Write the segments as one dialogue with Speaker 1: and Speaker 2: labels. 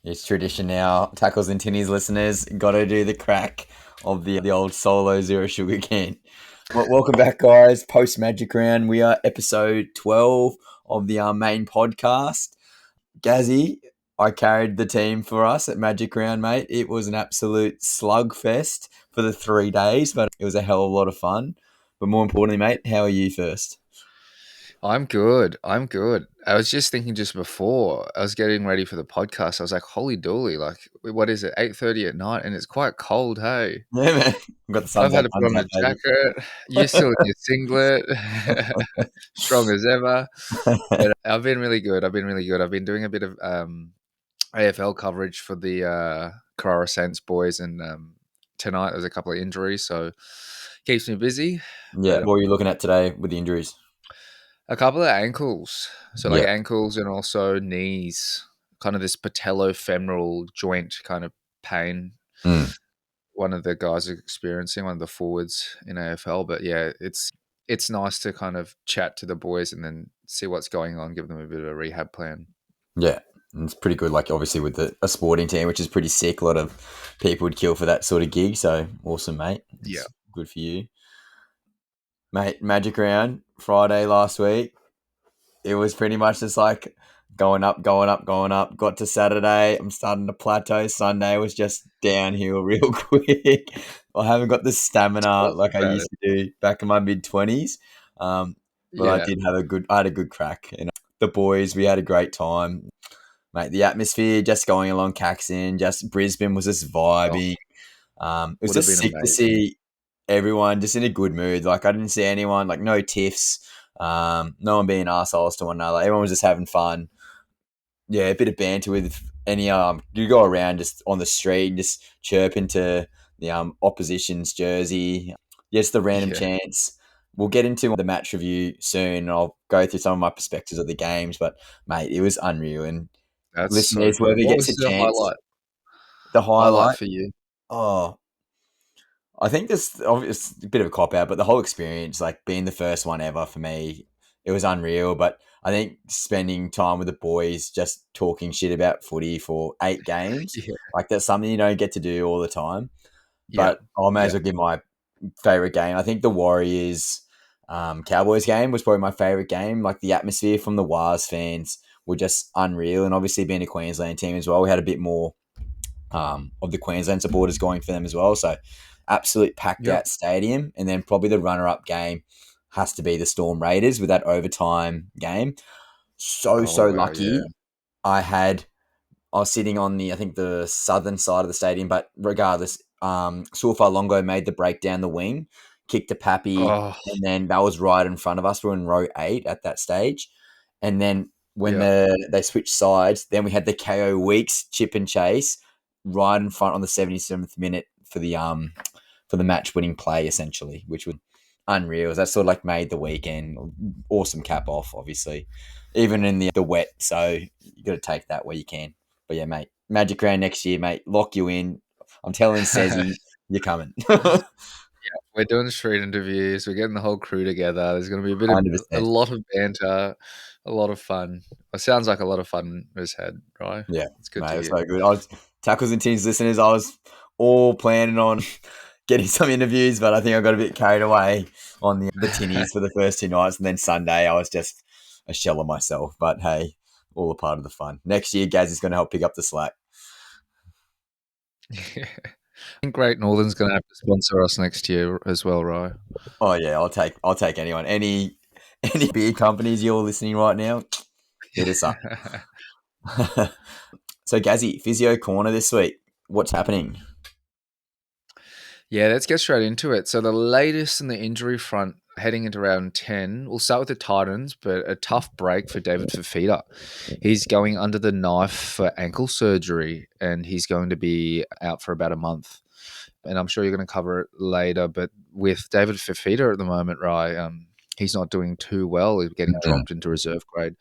Speaker 1: It's tradition now. Tackles and Tinnies listeners, got to do the crack of the old solo zero sugar can. Welcome back, guys. Post Magic Round. We are episode 12 of the main podcast. Gazzy, I carried the team for us at Magic Round, mate. It was an absolute slugfest for the 3 days, but it was a hell of a lot of fun. But more importantly, mate, how are you first?
Speaker 2: I'm good. I was just thinking just before I was getting ready for the podcast. I was like, "Holy dooly! Like, what is it? 8:30 at night, and it's quite cold." Hey,
Speaker 1: Yeah, man. We've got the
Speaker 2: I've
Speaker 1: sun's
Speaker 2: had
Speaker 1: out,
Speaker 2: to put
Speaker 1: sun's
Speaker 2: on
Speaker 1: out,
Speaker 2: a jacket. You're still in your singlet, strong as ever.
Speaker 1: baby.
Speaker 2: But I've been really good. I've been doing a bit of AFL coverage for the Carrara Saints boys, and tonight there's a couple of injuries, so keeps me busy.
Speaker 1: Yeah,
Speaker 2: But
Speaker 1: what were you looking at today with the injuries?
Speaker 2: a couple of ankles. So like
Speaker 1: Yeah.
Speaker 2: ankles and also knees. Kind of this patellofemoral joint kind of pain.
Speaker 1: Mm.
Speaker 2: One of the guys is experiencing, one of the forwards in AFL. But yeah, it's nice to kind of chat to the boys and then see what's going on, give them a bit of a rehab plan.
Speaker 1: Yeah. And it's pretty good, like obviously with a sporting team, which is pretty sick. A lot of people would kill for that sort of gig. So awesome, mate.
Speaker 2: Yeah.
Speaker 1: It's good for you. Mate, Magic Round, Friday last week. It was pretty much just like going up, going up, going up. Got to Saturday, I'm starting to plateau. Sunday was just downhill real quick. I haven't got the stamina
Speaker 2: Tell us
Speaker 1: like I
Speaker 2: about
Speaker 1: used
Speaker 2: it.
Speaker 1: to do back in my mid-20s. But I
Speaker 2: Yeah.
Speaker 1: did have I had a good crack. And the boys, we had a great time. Mate, the atmosphere just going along Caxton, just Brisbane was just
Speaker 2: Oh,
Speaker 1: vibing. It was
Speaker 2: would have
Speaker 1: just
Speaker 2: been
Speaker 1: sick to
Speaker 2: amazing.
Speaker 1: see everyone just in a good mood. Like I didn't see anyone like no tiffs, no one being assholes to one another. Everyone was just having fun. Yeah, a bit of banter with any you go around just on the street and just chirp into the opposition's jersey. Just the random
Speaker 2: Yeah.
Speaker 1: chants. We'll get into the match review soon and I'll go through some of my perspectives of the games, but mate, it was unreal and
Speaker 2: That's so
Speaker 1: listeners,
Speaker 2: good.
Speaker 1: whoever
Speaker 2: What
Speaker 1: gets
Speaker 2: was
Speaker 1: a
Speaker 2: the
Speaker 1: chance,
Speaker 2: highlight?
Speaker 1: the
Speaker 2: Highlight
Speaker 1: highlight.
Speaker 2: for you?
Speaker 1: Oh, I think this it's a bit of a cop out, but the whole experience, like being the first one ever for me, it was unreal. But I think spending time with the boys, just talking shit about footy for 8 games,
Speaker 2: Yeah.
Speaker 1: like that's something you don't get to do all the time.
Speaker 2: Yeah.
Speaker 1: But I may
Speaker 2: Yeah.
Speaker 1: as well give my favorite game. I think the Warriors Cowboys game was probably my favorite game. Like the atmosphere from the Wars fans were just unreal, and obviously being a Queensland team as well, we had a bit more of the Queensland supporters going for them as well. So absolute packed
Speaker 2: Yep.
Speaker 1: out stadium. And then probably the runner up game has to be the Storm Raiders with that overtime game.
Speaker 2: Oh
Speaker 1: So
Speaker 2: wow, yeah.
Speaker 1: lucky. I had I was sitting on I think the southern side of the stadium, but regardless, Sulfar Longo made the break down the wing, kicked a pappy,
Speaker 2: Oh,
Speaker 1: and then that was right in front of us. We were in row 8 at that stage. And then when
Speaker 2: yeah.
Speaker 1: they switched sides, then we had the KO Weeks chip and chase right in front on the 77th minute for the match winning play essentially, which was unreal. That sort of like made the weekend awesome cap off, obviously, even in the wet. So you got to take that where you can. But yeah, mate, Magic Round next year, mate. Lock you in. I'm telling Sezzy, you're coming.
Speaker 2: We're doing street interviews. We're getting the whole crew together. There's going to be a
Speaker 1: 100%.
Speaker 2: lot of banter, a lot of fun. It sounds like a lot of fun was had, right?
Speaker 1: Yeah,
Speaker 2: It's good
Speaker 1: mate,
Speaker 2: to
Speaker 1: it was
Speaker 2: hear.
Speaker 1: so good. I was Tackles and Teams listeners. I was all planning on getting some interviews, but I think I got a bit carried away on the tinnies for the first 2 nights, and then Sunday I was just a shell of myself. But hey, all a part of the fun. Next year, Gaz is going to help pick up the slack.
Speaker 2: I think Great Northern's going to have to sponsor us next year as well, right?
Speaker 1: Oh yeah, I'll take anyone. Any beer companies you're listening right now, hit us up. So Gazzy, physio corner this week. What's happening?
Speaker 2: Yeah, let's get straight into it. So the latest in the injury front heading into round 10, we'll start with the Titans, but a tough break for David Fafita. He's going under the knife for ankle surgery and he's going to be out for about a month. And I'm sure you're going to cover it later, but with David Fafita at the moment, right, he's not doing too well. He's getting dropped into reserve grade.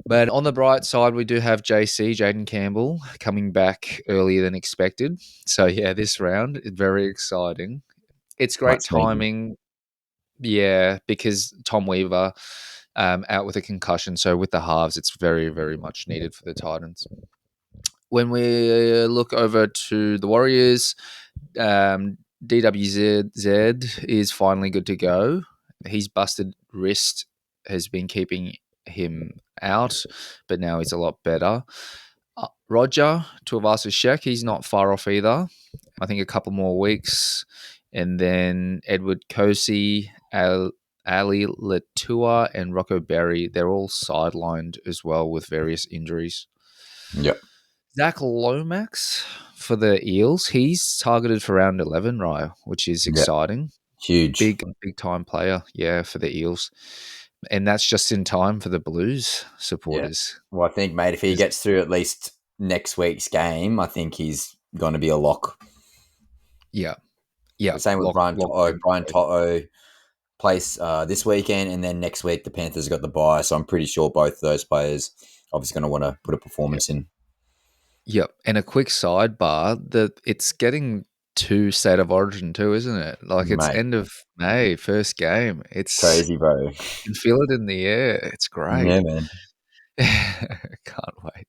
Speaker 2: But on the bright side, we do have JC, Jaden Campbell, coming back earlier than expected. So, yeah, this round is very exciting. It's great
Speaker 1: Much needed.
Speaker 2: timing, yeah, because Tom Weaver out with a concussion. So, with the halves, it's very, very much needed for the Titans. when we look over to the Warriors, DWZ is finally good to go. His busted wrist has been keeping him out, but now he's a lot better. Roger Tuivasa-Sheck, he's not far off either. I think a couple more weeks. And then Edward Kosi, Ali Latua, and Rocco Berry, they're all sidelined as well with various injuries.
Speaker 1: Yep.
Speaker 2: Zach Lomax for the Eels, he's targeted for round 11, right, which is
Speaker 1: Yep.
Speaker 2: exciting.
Speaker 1: Huge.
Speaker 2: Big time player, yeah, for the Eels. And that's just in time for the Blues supporters.
Speaker 1: Well, I think, mate, if he gets through at least next week's game, I think he's going to be a lock.
Speaker 2: Yeah. Yeah.
Speaker 1: Same with Brian
Speaker 2: lock
Speaker 1: Toto. Brian Toto plays this weekend, and then next week the Panthers have got the bye. So I'm pretty sure both of those players obviously going to want to put a performance in.
Speaker 2: Yep. And a quick sidebar that it's getting to State of Origin too, isn't it? Like it's
Speaker 1: Mate,
Speaker 2: end of May, first game. It's
Speaker 1: crazy, bro.
Speaker 2: you can feel it in the air. It's great.
Speaker 1: Yeah, man.
Speaker 2: Can't wait.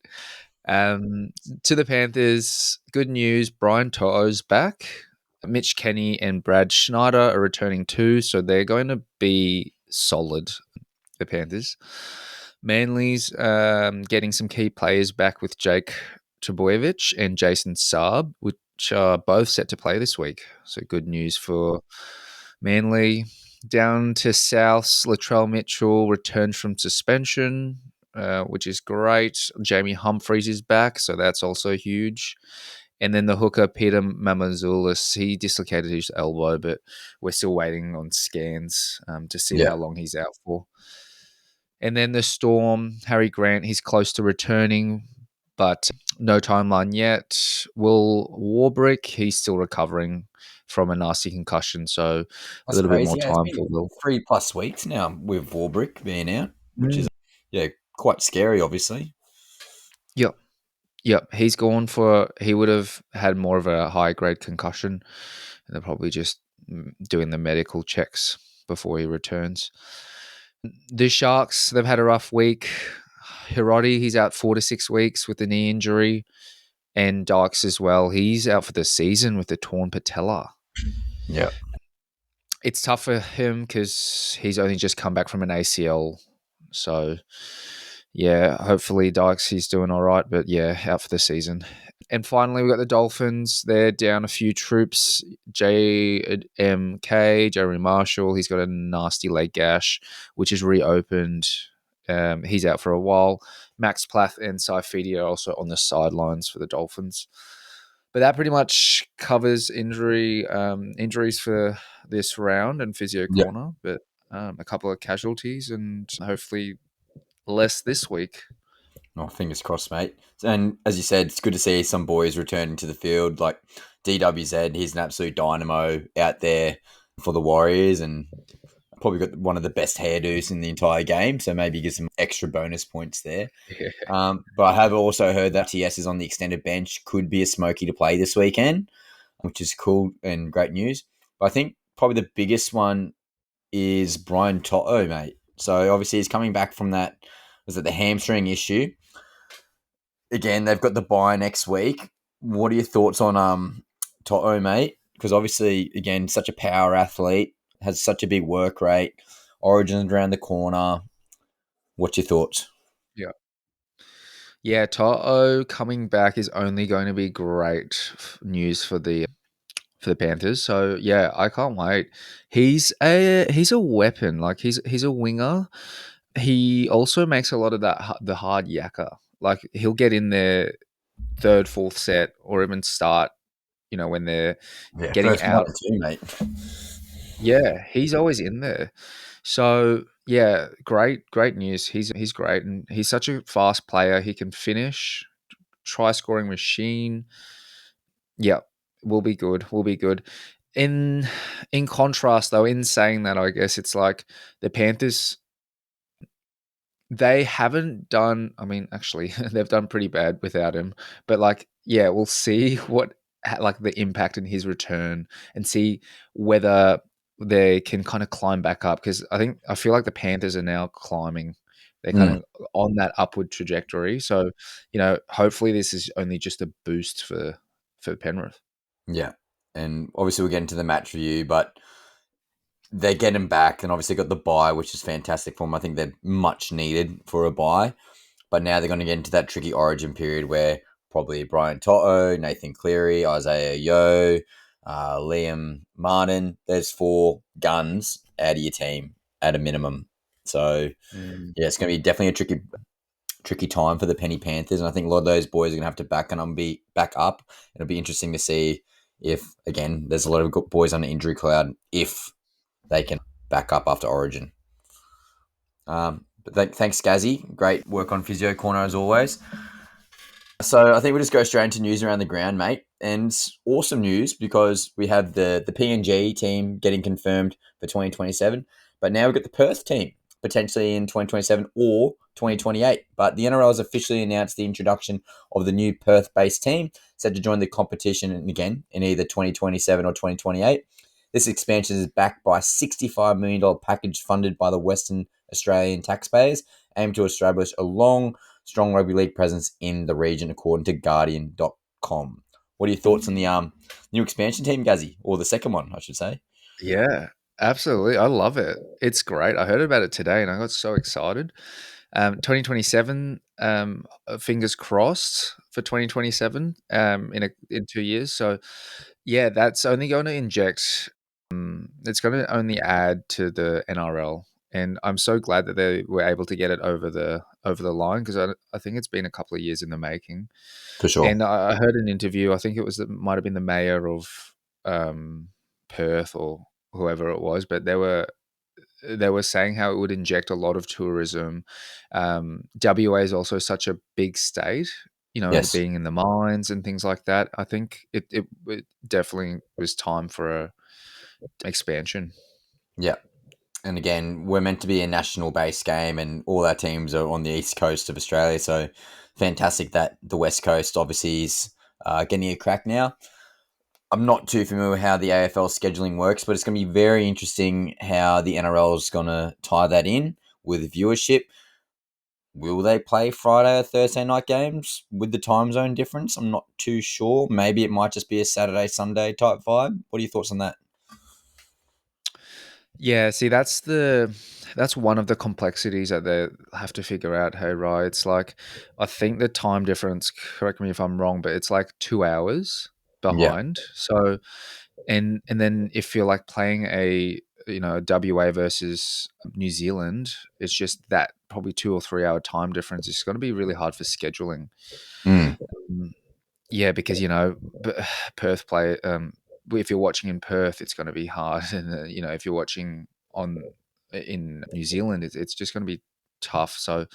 Speaker 2: To the Panthers, good news. Brian To'o's back. Mitch Kenny and Brad Schneider are returning too, so they're going to be solid, the Panthers. Manly's getting some key players back with Jake Trebojevic and Jason Saab, which are both set to play this week. So good news for Manly. Down to Souths, Latrell Mitchell returned from suspension, which is great. Jamie Humphreys is back, so that's also huge. And then the hooker, Peter Mamazoulis, he dislocated his elbow, but we're still waiting on scans to see how long he's out for. And then the Storm, Harry Grant, he's close to returning, but no timeline yet. Will Warbrick, he's still recovering from a nasty concussion, so a little bit more time for Will.
Speaker 1: 3+ weeks now with Warbrick being out, which is quite scary, obviously.
Speaker 2: Yep, he would have had more of a high grade concussion, and they're probably just doing the medical checks before he returns. The Sharks, they've had a rough week. Hiroti, he's out 4 to 6 weeks with a knee injury, and Dykes as well. He's out for the season with a torn patella.
Speaker 1: Yeah.
Speaker 2: It's tough for him because he's only just come back from an ACL, so yeah, hopefully Dykes, he's doing all right, but yeah, out for the season. And finally, we've got the Dolphins. They're down a few troops. JMK, Jeremy Marshall, he's got a nasty leg gash, which is reopened. He's out for a while. Max Plath and Saifidi are also on the sidelines for the Dolphins. But that pretty much covers injuries for this round and physio corner. But a couple of casualties and hopefully less this week.
Speaker 1: Oh, fingers crossed, mate. And as you said, it's good to see some boys returning to the field. Like DWZ, he's an absolute dynamo out there for the Warriors and probably got one of the best hairdos in the entire game. So maybe get some extra bonus points there.
Speaker 2: Yeah.
Speaker 1: But I have also heard that TS is on the extended bench, could be a smoky to play this weekend, which is cool and great news. But I think probably the biggest one is Brian Toto, mate. So obviously he's coming back from that, was it the hamstring issue? Again, they've got the bye next week. What are your thoughts on Toto, mate? Because obviously, again, such a power athlete, has such a big work rate, Origins around the corner. What's your thoughts?
Speaker 2: Yeah, Toto coming back is only going to be great news for the Panthers. So yeah, I can't wait. He's a weapon. Like he's a winger. He also makes a lot of the hard yakka. Like he'll get in there third, fourth set, or even start. You know when they're getting
Speaker 1: first
Speaker 2: out.
Speaker 1: 1 or 2, mate.
Speaker 2: Yeah, he's always in there. So yeah, great news. He's great, and he's such a fast player. He can finish, try scoring machine. Yeah, will be good. Will be good. In contrast, though, in saying that, I guess it's like the Panthers. They haven't done. I mean, actually, they've done pretty bad without him. But like, yeah, we'll see what like the impact in his return and see whether they can kind of climb back up because I feel like the Panthers are now climbing They're kind of on that upward trajectory. So, hopefully this is only just a boost for Penrith.
Speaker 1: Yeah. And obviously we'll get into the match review, but they're getting back and obviously got the bye, which is fantastic for them. I think they're much needed for a bye. But now they're going to get into that tricky origin period where probably Brian Toto, Nathan Cleary, Isaiah Yeo, Liam Martin, there's 4 guns out of your team at a minimum. So, yeah, it's going to be definitely a tricky time for the Penny Panthers. And I think a lot of those boys are going to have to back up. It'll be interesting to see if, again, there's a lot of good boys on the injury cloud, if they can back up after origin. But thanks, Gazzy. Great work on Physio Corner as always. So I think we'll just go straight into news around the ground, mate. And it's awesome news because we have the PNG team getting confirmed for 2027. But now we've got the Perth team potentially in 2027 or 2028. But the NRL has officially announced the introduction of the new Perth-based team set to join the competition again in either 2027 or 2028. This expansion is backed by a $65 million package funded by the Western Australian taxpayers, aimed to establish a strong rugby league presence in the region, according to Guardian.com. What are your thoughts on the new expansion team, Gazzy? Or the second one, I should say.
Speaker 2: Yeah, absolutely. I love it. It's great. I heard about it today and I got so excited. 2027, fingers crossed for 2027 in 2 years. So, yeah, that's only going to inject, it's going to only add to the NRL. And I'm so glad that they were able to get it over the line because I think it's been a couple of years in the making.
Speaker 1: For sure.
Speaker 2: And I heard an interview. I think might have been the mayor of Perth or whoever it was, but they were saying how it would inject a lot of tourism. WA is also such a big state,
Speaker 1: Yes.
Speaker 2: being in the mines and things like that. I think it definitely was time for a expansion.
Speaker 1: Yeah. And again, we're meant to be a national base game and all our teams are on the east coast of Australia. So fantastic that the west coast obviously is getting a crack now. I'm not too familiar with how the AFL scheduling works, but it's going to be very interesting how the NRL is going to tie that in with viewership. Will they play Friday or Thursday night games with the time zone difference? I'm not too sure. Maybe it might just be a Saturday, Sunday type vibe. What are your thoughts on that?
Speaker 2: Yeah, see, that's one of the complexities that they have to figure out. Hey, right? It's like I think the time difference. Correct me if I'm wrong, but it's like 2 hours
Speaker 1: Yeah.
Speaker 2: behind. So, and then if you're like playing a WA versus New Zealand, it's just that probably 2 or 3 hour time difference. It's going to be really hard for scheduling.
Speaker 1: Mm.
Speaker 2: Mm, Yeah, because Perth play. If you're watching in Perth, it's going to be hard, and if you're watching in New Zealand, it's just going to be tough. So,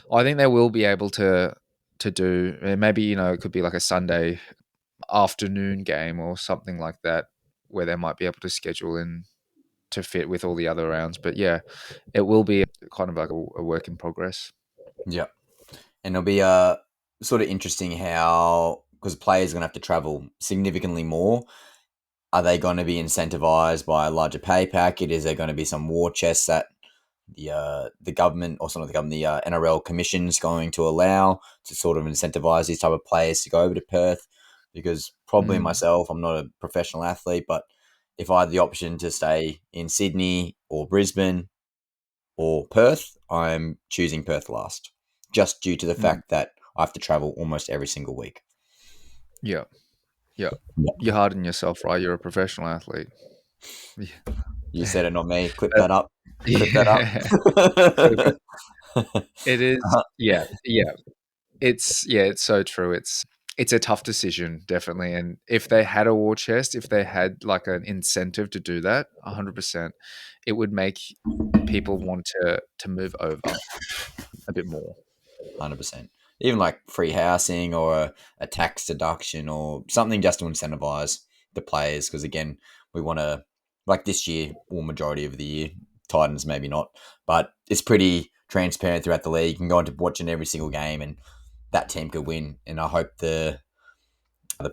Speaker 2: I think they will be able to do, and maybe it could be like a Sunday afternoon game or something like that, where they might be able to schedule in to fit with all the other rounds. But yeah, it will be kind of like a work in progress.
Speaker 1: Yeah. And it'll be sort of interesting how, because players are going to have to travel significantly more. Are they going to be incentivized by a larger pay packet? Is there going to be some war chests that the government, or some of the government, the NRL commission is going to allow to sort of incentivize these type of players to go over to Perth? Because probably
Speaker 2: Mm.
Speaker 1: myself, I'm not a professional athlete, but if I had the option to stay in Sydney or Brisbane or Perth, I'm choosing Perth last, just due to the
Speaker 2: Mm.
Speaker 1: fact that I have to travel almost every single week.
Speaker 2: Yeah, yeah.
Speaker 1: Yeah.
Speaker 2: You're hard on yourself, right? You're a professional athlete.
Speaker 1: You said it, not me. Clip
Speaker 2: But
Speaker 1: that up. Clip that up.
Speaker 2: yeah, it is. Yeah, yeah. It's so true. It's a tough decision, definitely. And if they had a war chest, if they had like an incentive to do that, 100%, it would make people want to move over a bit more.
Speaker 1: 100%. Even like free housing or a tax deduction or something just to incentivize the players. Because again, we want to, like this year, or majority of the year, Titans maybe not, but it's pretty transparent throughout the league. You can go into watching every single game and that team could win. And I hope the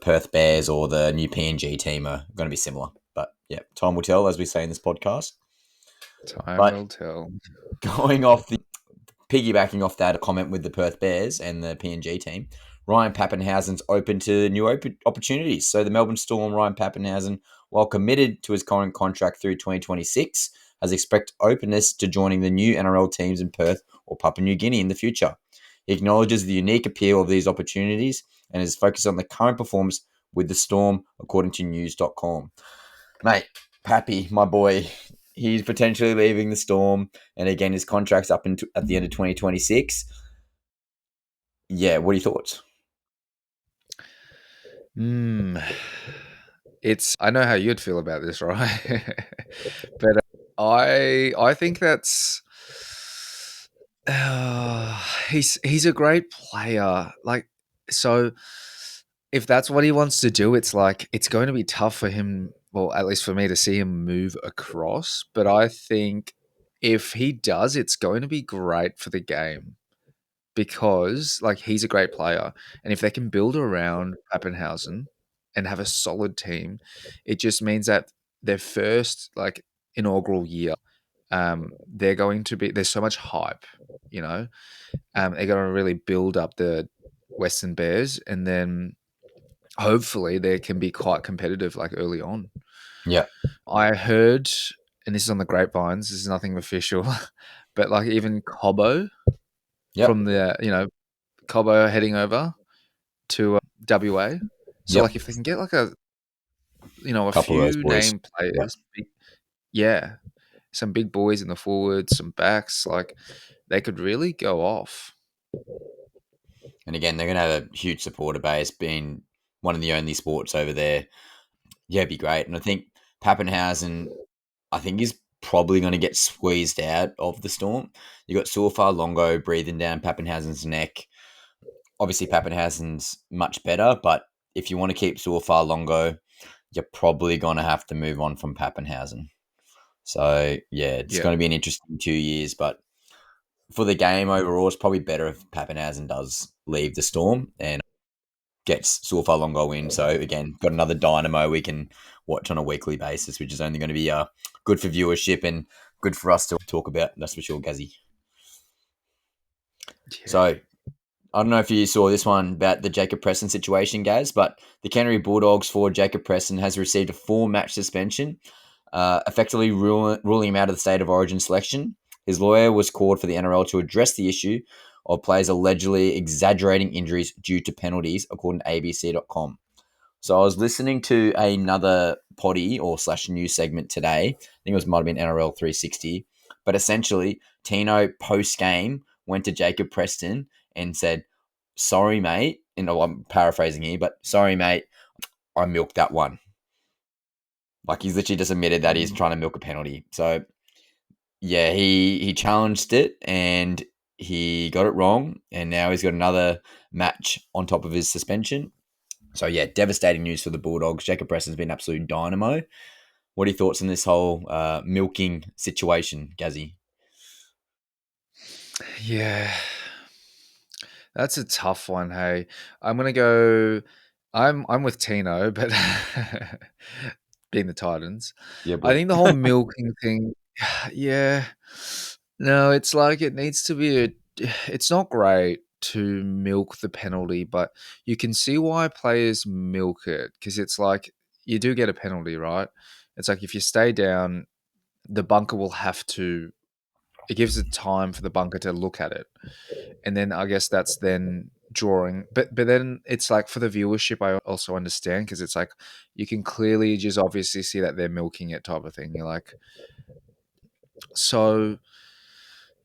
Speaker 1: Perth Bears or the new PNG team are going to be similar. But yeah, time will tell, as we say in this podcast.
Speaker 2: Time
Speaker 1: But
Speaker 2: will tell.
Speaker 1: going off piggybacking off that comment with the Perth Bears and the PNG team, Ryan Pappenhausen's open to new opportunities. So the Melbourne Storm, Ryan Pappenhausen, while committed to his current contract through 2026, has expressed openness to joining the new NRL teams in Perth or Papua New Guinea in the future. He acknowledges the unique appeal of these opportunities and is focused on the current performance with the Storm, according to news.com. Mate, Pappy, my boy, he's potentially leaving the Storm, and again, his contract's up at the end of 2026. Yeah, what are your thoughts?
Speaker 2: I know how you'd feel about this, right? But I think that's he's a great player. Like, so if that's what he wants to do, it's like it's going to be tough for him, well, at least for me to see him move across. But I think if he does, it's going to be great for the game because like he's a great player. And if they can build around Pappenhausen and have a solid team, it just means that their first like inaugural year, there's so much hype, you know. They're going to really build up the Western Bears, and then hopefully they can be quite competitive like early on.
Speaker 1: Yeah.
Speaker 2: I heard, and this is on the grapevines, this is nothing official, but like even Cobbo
Speaker 1: Yep.
Speaker 2: from the, Cobbo heading over to WA. So
Speaker 1: Yep.
Speaker 2: like if they can get like a
Speaker 1: Couple of those
Speaker 2: few
Speaker 1: boys.
Speaker 2: name players, yeah, some big boys in the forwards, some backs, like they could really go off.
Speaker 1: And again, they're going to have a huge supporter base, being one of the only sports over there. Yeah, it'd be great. And I think Pappenhausen, I think, is probably going to get squeezed out of the Storm. You got Surfar Longo breathing down Pappenhausen's neck. Obviously, Pappenhausen's much better, but if you want to keep Surfar Longo, you're probably going to have to move on from Pappenhausen. So, yeah, it's
Speaker 2: Yeah.
Speaker 1: going to be an interesting 2 years, but for the game overall, it's probably better if Pappenhausen does leave the Storm and gets Surfar Longo in. So, again, got another dynamo we can watch on a weekly basis, which is only going to be good for viewership and good for us to talk about. That's for sure, Gazzy.
Speaker 2: Yeah.
Speaker 1: So, I don't know if you saw this one about the Jacob Preston situation, Gaz, but the Canterbury Bulldogs forward Jacob Preston has received a 4-match suspension, effectively ruling him out of the State of Origin selection. His lawyer was called for the NRL to address the issue of players allegedly exaggerating injuries due to penalties, according to ABC.com. So I was listening to another potty or / news segment today. I think it might have been NRL 360. But essentially, Tino post-game went to Jacob Preston and said, sorry, mate. And I'm paraphrasing here, but sorry, mate, I milked that one. Like, he's literally just admitted that he's trying to milk a penalty. So, yeah, he challenged it and he got it wrong. And now he's got another match on top of his suspension. So, yeah, devastating news for the Bulldogs. Jacob Preston's been absolute dynamo. What are your thoughts on this whole milking situation, Gazzy?
Speaker 2: Yeah. That's a tough one, hey. I'm gonna go I'm with Tino, but being the Titans.
Speaker 1: Yeah,
Speaker 2: I
Speaker 1: boy.
Speaker 2: think the whole milking thing, yeah. No, it's like it needs to be it's not great to milk the penalty, but you can see why players milk it because it's like you do get a penalty, right? It's like if you stay down, the bunker will have to it gives it time for the bunker to look at it. And then I guess that's then drawing but then it's like for the viewership I also understand because it's like you can clearly just obviously see that they're milking it type of thing. You're like, so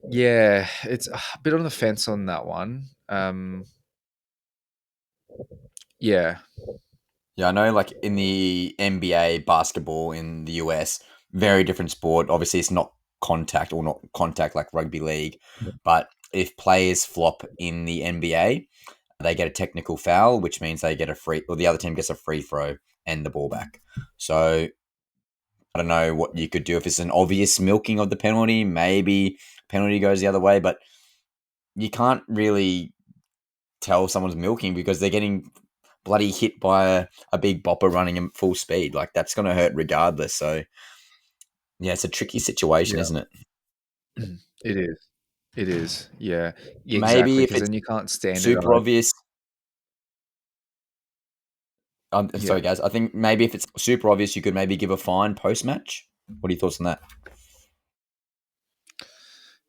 Speaker 2: yeah, it's a bit on the fence on that one. Yeah.
Speaker 1: Yeah, I know, like, in the NBA basketball in the US, very different sport. Obviously, it's not contact or not contact like rugby league. But if players flop in the NBA, they get a technical foul, which means they get a free, or the other team gets a free throw and the ball back. So I don't know what you could do if it's an obvious milking of the penalty. Maybe penalty goes the other way, but you can't really tell someone's milking because they're getting bloody hit by a big bopper running at full speed. Like, that's going to hurt regardless. So, yeah, it's a tricky situation,
Speaker 2: Yeah.
Speaker 1: isn't it?
Speaker 2: It is. It is. Yeah. Yeah, exactly.
Speaker 1: Maybe if
Speaker 2: Because
Speaker 1: it's
Speaker 2: then you can't
Speaker 1: super
Speaker 2: standardize.
Speaker 1: obvious.
Speaker 2: Yeah.
Speaker 1: Sorry, guys. I think maybe if it's super obvious, you could maybe give a fine post match. What are your thoughts on that?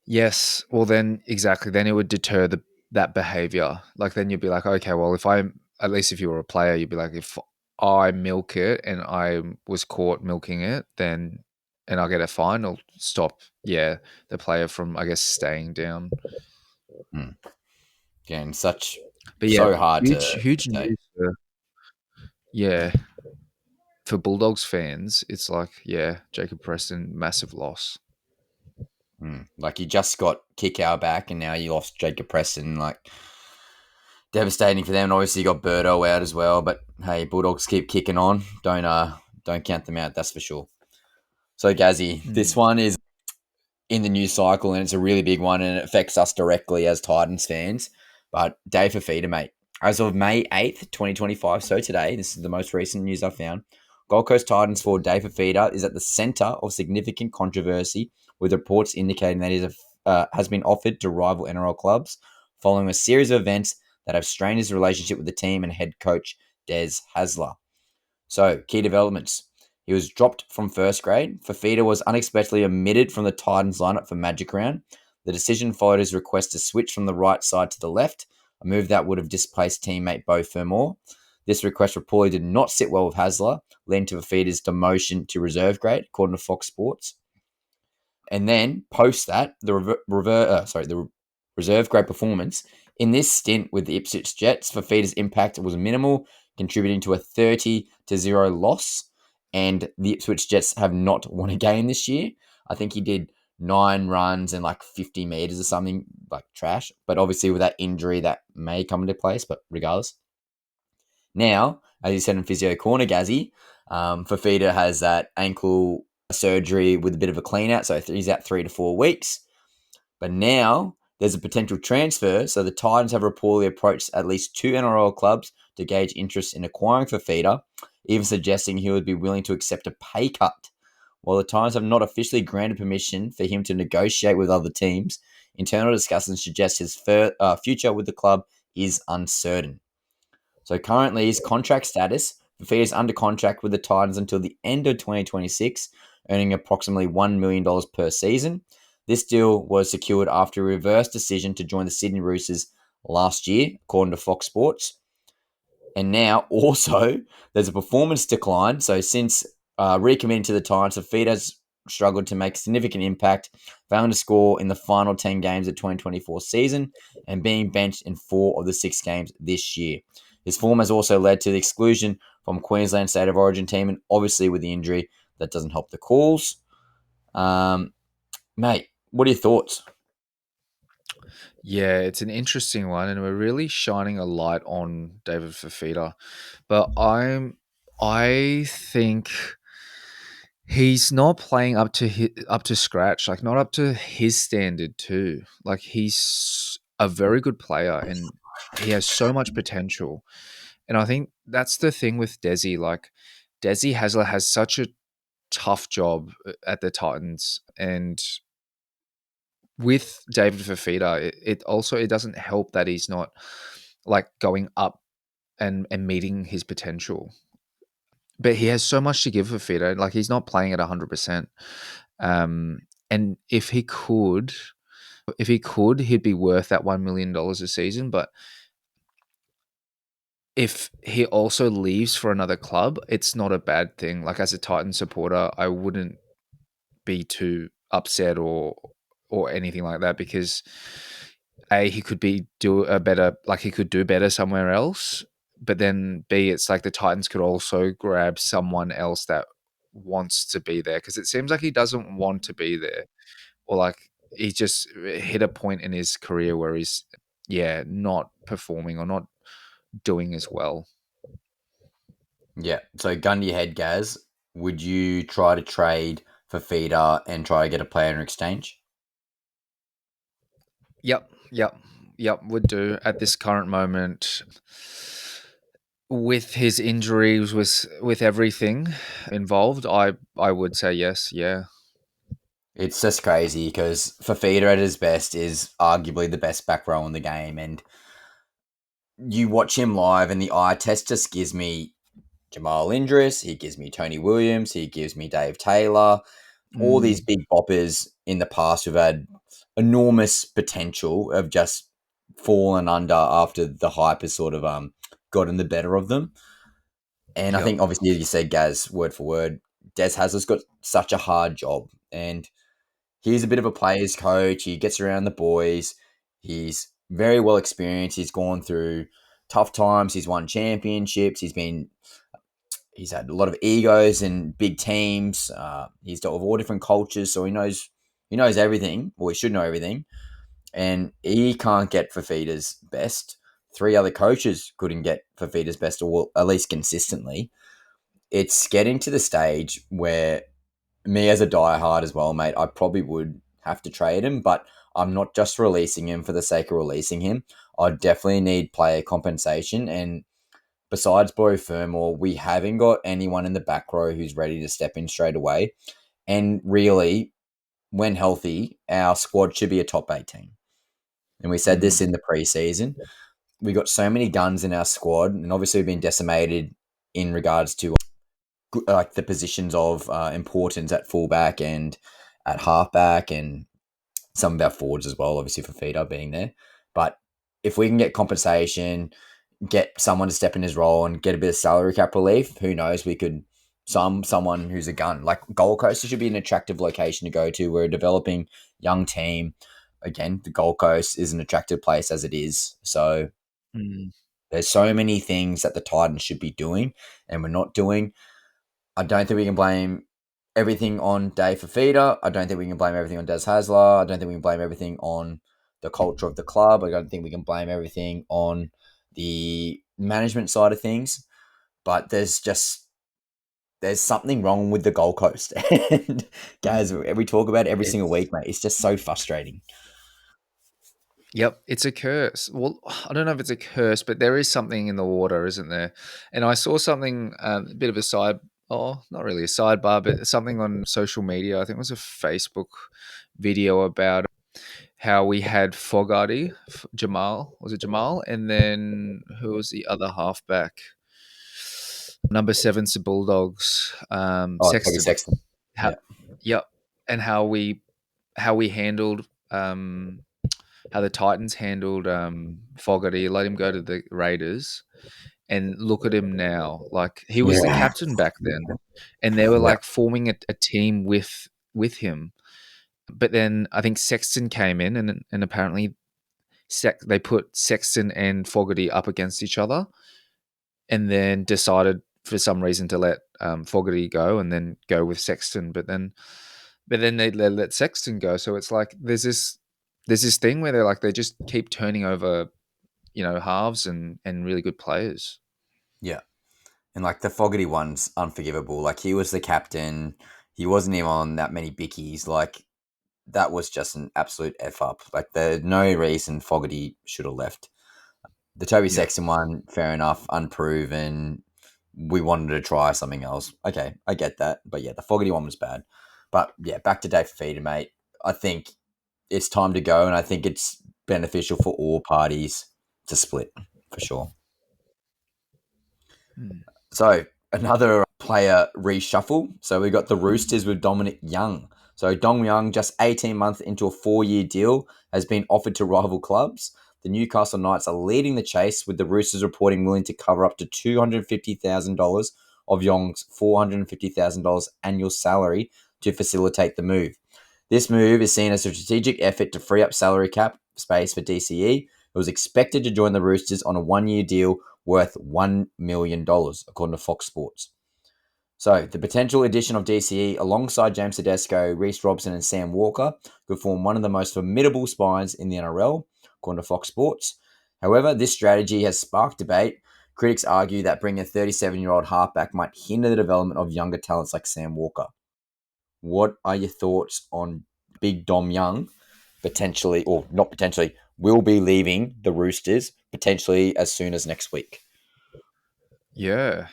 Speaker 2: Yes. Well, then exactly. Then it would deter that behavior. Like then you'd be like, okay, well, if I at least if you were a player, you'd be like, if I milk it and I was caught milking it, then and I get a fine, I'll stop. Yeah, the player from I guess staying down.
Speaker 1: Hmm. Again,
Speaker 2: But yeah,
Speaker 1: so hard
Speaker 2: huge
Speaker 1: to
Speaker 2: huge
Speaker 1: say.
Speaker 2: news. Yeah, for Bulldogs fans, it's like yeah, Jacob Preston, massive loss.
Speaker 1: Like you just got Kickow back, and now you lost Jacob Preston. Like devastating for them. And obviously you got Birdo out as well. But hey, Bulldogs keep kicking on. Don't count them out. That's for sure. So Gazzy, this
Speaker 2: Mm.
Speaker 1: one is in the news cycle, and it's a really big one, and it affects us directly as Titans fans. But Dave Fafita, mate, as of May 8th, 2025, so today, this is the most recent news I found. Gold Coast Titans forward Dave Fafita is at the centre of significant controversy, with reports indicating that he has been offered to rival NRL clubs following a series of events that have strained his relationship with the team and head coach Des Hasler. So, key developments. He was dropped from first grade. Fafita was unexpectedly omitted from the Titans lineup for Magic Round. The decision followed his request to switch from the right side to the left, a move that would have displaced teammate Beau Fermor. This request reportedly did not sit well with Hasler, leading to Fafita's demotion to reserve grade, according to Fox Sports. And then post that, the reserve grade performance in this stint with the Ipswich Jets, Fafita's impact was minimal, contributing to a 30-0 loss. And the Ipswich Jets have not won a game this year. I think he did 9 runs and like 50 meters or something, like trash. But obviously, with that injury, that may come into place. But regardless, now, as you said in Physio Corner, Gazzy, Fafita has that ankle surgery with a bit of a clean out. So he's out 3 to 4 weeks. But now there's a potential transfer. So the Titans have reportedly approached at least 2 NRL clubs to gauge interest in acquiring Fafita, even suggesting he would be willing to accept a pay cut. While the Titans have not officially granted permission for him to negotiate with other teams, internal discussions suggest his future with the club is uncertain. So currently, his contract status, Fafita is under contract with the Titans until the end of 2026, earning approximately $1 million per season. This deal was secured after a reverse decision to join the Sydney Roosters last year, according to Fox Sports. And now also there's a performance decline. So since recommitting to the Titans, Fafita has struggled to make significant impact, failing to score in the final 10 games of 2024 season and being benched in 4 of the 6 games this year. His form has also led to the exclusion from Queensland State of Origin team, and obviously with the injury, that doesn't help the cause. Mate, what are your thoughts?
Speaker 2: Yeah, it's an interesting one, and we're really shining a light on David Fafita. But I think he's not playing up to scratch, like not up to his standard too. Like he's a very good player, and he has so much potential. And I think that's the thing with Desi. Like Desi Hasler has such a tough job at the Titans, and with David Fafita, it also it doesn't help that he's not like going up and meeting his potential. But he has so much to give Fafita. Like he's not playing at 100%. And if he could, he'd be worth that $1 million a season. But if he also leaves for another club, it's not a bad thing. Like as a Titan supporter, I wouldn't be too upset or anything like that because A, he could be do a better like he could do better somewhere else, but then B, it's like the Titans could also grab someone else that wants to be there because it seems like he doesn't want to be there or like he just hit a point in his career where he's not performing or not doing as well.
Speaker 1: Yeah. So gun to your head, Gaz. Would you try to trade for Feeder and try to get a player in exchange?
Speaker 2: Yep, yep, yep, would do at this current moment. With his injuries, with everything involved, I would say yes, yeah.
Speaker 1: It's just crazy because Fafita at his best is arguably the best back row in the game. And you watch him live, and the eye test just gives me Jamal Indris, he gives me Tony Williams, he gives me Dave Taylor, all these
Speaker 2: Mm,
Speaker 1: big boppers in the past who've had enormous potential have just fallen under after the hype has sort of gotten the better of them. And I
Speaker 2: yep.
Speaker 1: think obviously you said Gaz word for word, Des Hasler's got such a hard job, and he's a bit of a player's coach. He gets around the boys. He's very well experienced. He's gone through tough times. He's won championships. He's had a lot of egos and big teams. He's dealt with all different cultures, so he knows everything. Well, he should know everything, and he can't get Fafita's best. Three other coaches couldn't get Fafita's best, or well, at least consistently. It's getting to the stage where me as a diehard as well, mate, I probably would have to trade him, but I'm not just releasing him for the sake of releasing him. I definitely need player compensation, and besides Bo Fermor, we haven't got anyone in the back row who's ready to step in straight away. And really, when healthy, our squad should be a top 18. And we said this
Speaker 2: Mm,
Speaker 1: in the preseason. We got so many guns in our squad, and obviously we've been decimated in regards to like the positions of importance at fullback and at halfback, and some of our forwards as well, obviously for feeder being there. But if we can get compensation, get someone to step in his role and get a bit of salary cap relief, who knows? We could someone who's a gun. Like Gold Coast should be an attractive location to go to. We're a developing young team. Again, the Gold Coast is an attractive place as it is. So
Speaker 2: mm,
Speaker 1: there's so many things that the Titans should be doing and we're not doing. I don't think we can blame everything on Dave Fafita. I don't think we can blame everything on Des Hasler. I don't think we can blame everything on the culture of the club. I don't think we can blame everything on the management side of things. But there's something wrong with the Gold Coast. And guys, we talk about it every single
Speaker 2: it's
Speaker 1: week, mate. It's just so frustrating.
Speaker 2: Yep, it's a curse. Well, I don't know if it's a curse, but there is something in the water, isn't there? And I saw something, a bit of a side, oh, not really a sidebar, but something on social media. I think it was a Facebook video about how we had Fogarty, Jamal, was it Jamal? And then who was the other halfback? Number seven's the Bulldogs,
Speaker 1: Oh, Toby
Speaker 2: Sexton.
Speaker 1: Sexton.
Speaker 2: How,
Speaker 1: Yeah.
Speaker 2: yep, and how we handled how the Titans handled Fogarty, let him go to the Raiders, and look at him now. Like he was the
Speaker 1: Yeah.
Speaker 2: captain back then, and they were
Speaker 1: Yeah.
Speaker 2: like forming a team with him. But then I think Sexton came in, and apparently they put Sexton and Fogarty up against each other, and then decided for some reason to let Fogarty go, and then go with Sexton. But then they let Sexton go. So it's like there's this thing where they just keep turning over halves and really good players.
Speaker 1: Yeah. And like the Fogarty one's unforgivable. Like he was the captain. He wasn't even on that many bickies. Like that was just an absolute F up. Like there's no reason Fogarty should have left. The Toby
Speaker 2: Yeah.
Speaker 1: Sexton one, fair enough, unproven. We wanted to try something else. Okay, I get that. But yeah, the Fogarty one was bad. But yeah, back to Dave Fafita, mate. I think it's time to go, and I think it's beneficial for all parties to split for sure.
Speaker 2: Hmm.
Speaker 1: So another player reshuffle. So we got the Roosters with Dominic Young. So Dong Young, just 18 months into a 4-year deal, has been offered to rival clubs. The Newcastle Knights are leading the chase, with the Roosters reporting willing to cover up to $250,000 of Young's $450,000 annual salary to facilitate the move. This move is seen as a strategic effort to free up salary cap space for DCE, who was expected to join the Roosters on a 1-year deal worth $1 million, according to Fox Sports. So, the potential addition of DCE alongside James Tedesco, Reece Robson, and Sam Walker could form one of the most formidable spines in the NRL, according to Fox Sports. However, this strategy has sparked debate. Critics argue that bringing a 37-year-old halfback might hinder the development of younger talents like Sam Walker. What are your thoughts on Big Dom Young potentially, or not potentially, will be leaving the Roosters potentially as soon as next week?
Speaker 2: Yeah.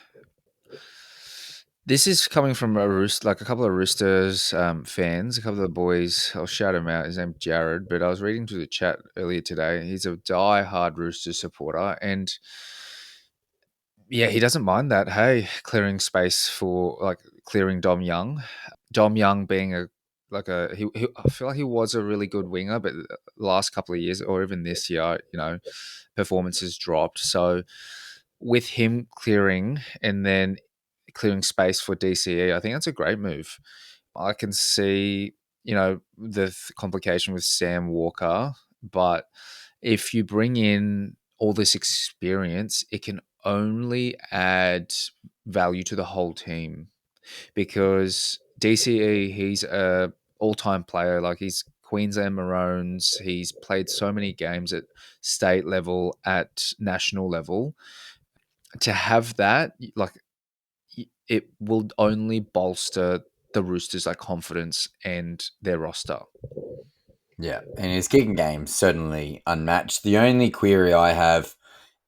Speaker 2: This is coming from like a couple of Roosters fans, a couple of the boys. I'll shout him out. His name's Jared, but I was reading through the chat earlier today. He's a die-hard Roosters supporter, and yeah, he doesn't mind that. Hey, clearing space for like clearing Dom Young. Dom Young being I feel like he was a really good winger, but the last couple of years or even this year, performances dropped. So with him clearing and then clearing space for DCE, I think that's a great move. I can see, the complication with Sam Walker, but if you bring in all this experience, it can only add value to the whole team because DCE, he's a all-time player. Like he's Queensland Maroons. He's played so many games at state level, at national level. To have that, like it will only bolster the Roosters' like confidence and their roster.
Speaker 1: Yeah, and his kicking game certainly unmatched. The only query I have,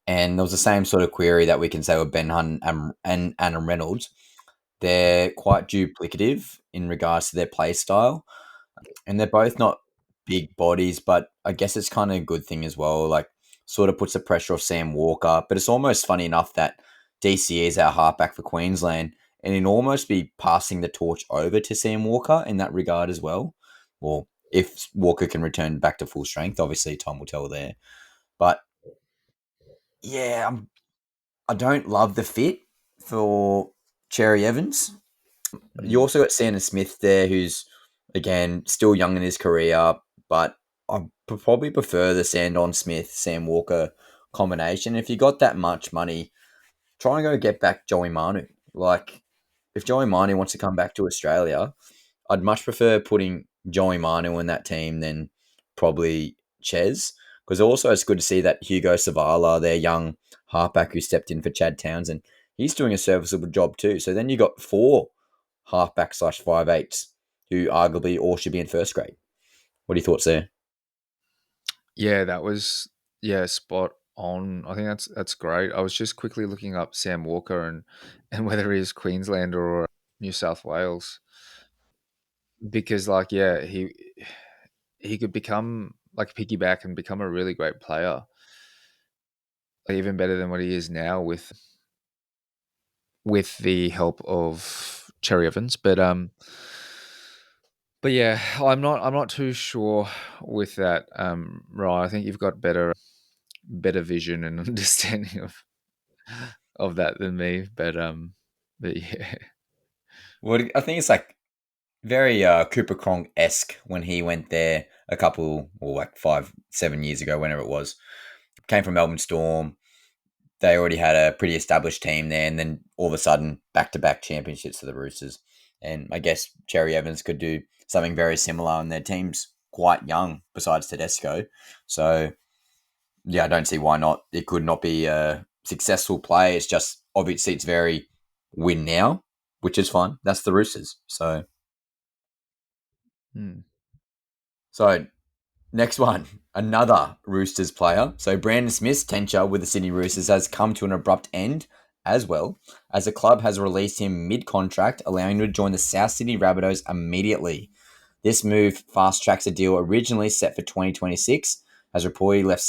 Speaker 1: and there was the same sort of query that we can say with Ben Hunt and Adam Reynolds, they're quite duplicative in regards to their play style, and they're both not big bodies, but I guess it's kind of a good thing as well. Like, sort of puts the pressure off Sam Walker, but it's almost funny enough that DCE is our halfback for Queensland, and he'd almost be passing the torch over to Sam Walker in that regard as well. Well, if Walker can return back to full strength, obviously time will tell there. But yeah, I don't love the fit for Cherry Evans. You also got Sandon Smith there, who's again still young in his career, but I probably prefer the Sandon Smith Sam Walker combination. If you got that much money, try and go get back Joey Manu. Like, if Joey Manu wants to come back to Australia, I'd much prefer putting Joey Manu in that team than probably Ches. Because also it's good to see that Hugo Savala, their young halfback who stepped in for Chad Townsend, he's doing a serviceable job too. So then you got 4 halfback slash 5'8s who arguably all should be in first grade. What are your thoughts there?
Speaker 2: Yeah, that was spot on. I think that's great. I was just quickly looking up Sam Walker and whether he's Queensland or New South Wales because like he could become like piggyback and become a really great player, like, even better than what he is now with the help of Cherry Evans. But yeah, I'm not too sure with that. Right, I think you've got better vision and understanding of that than me. But yeah.
Speaker 1: Well, I think it's like very Cooper Cronk esque when he went there a couple, or like 5-7 years ago, whenever it was. Came from Melbourne Storm. They already had a pretty established team there, and then all of a sudden, back-to-back championships for the Roosters. And I guess Cherry Evans could do something very similar, and their team's quite young, besides Tedesco. So, yeah, I don't see why not. It could not be a successful play. It's just, obviously, it's very win now, which is fine. That's the Roosters.
Speaker 2: Hmm.
Speaker 1: So next one, another Roosters player. So Brandon Smith's tenure with the Sydney Roosters has come to an abrupt end as well, as the club has released him mid-contract, allowing him to join the South Sydney Rabbitohs immediately. This move fast-tracks a deal originally set for 2026, as reportedly left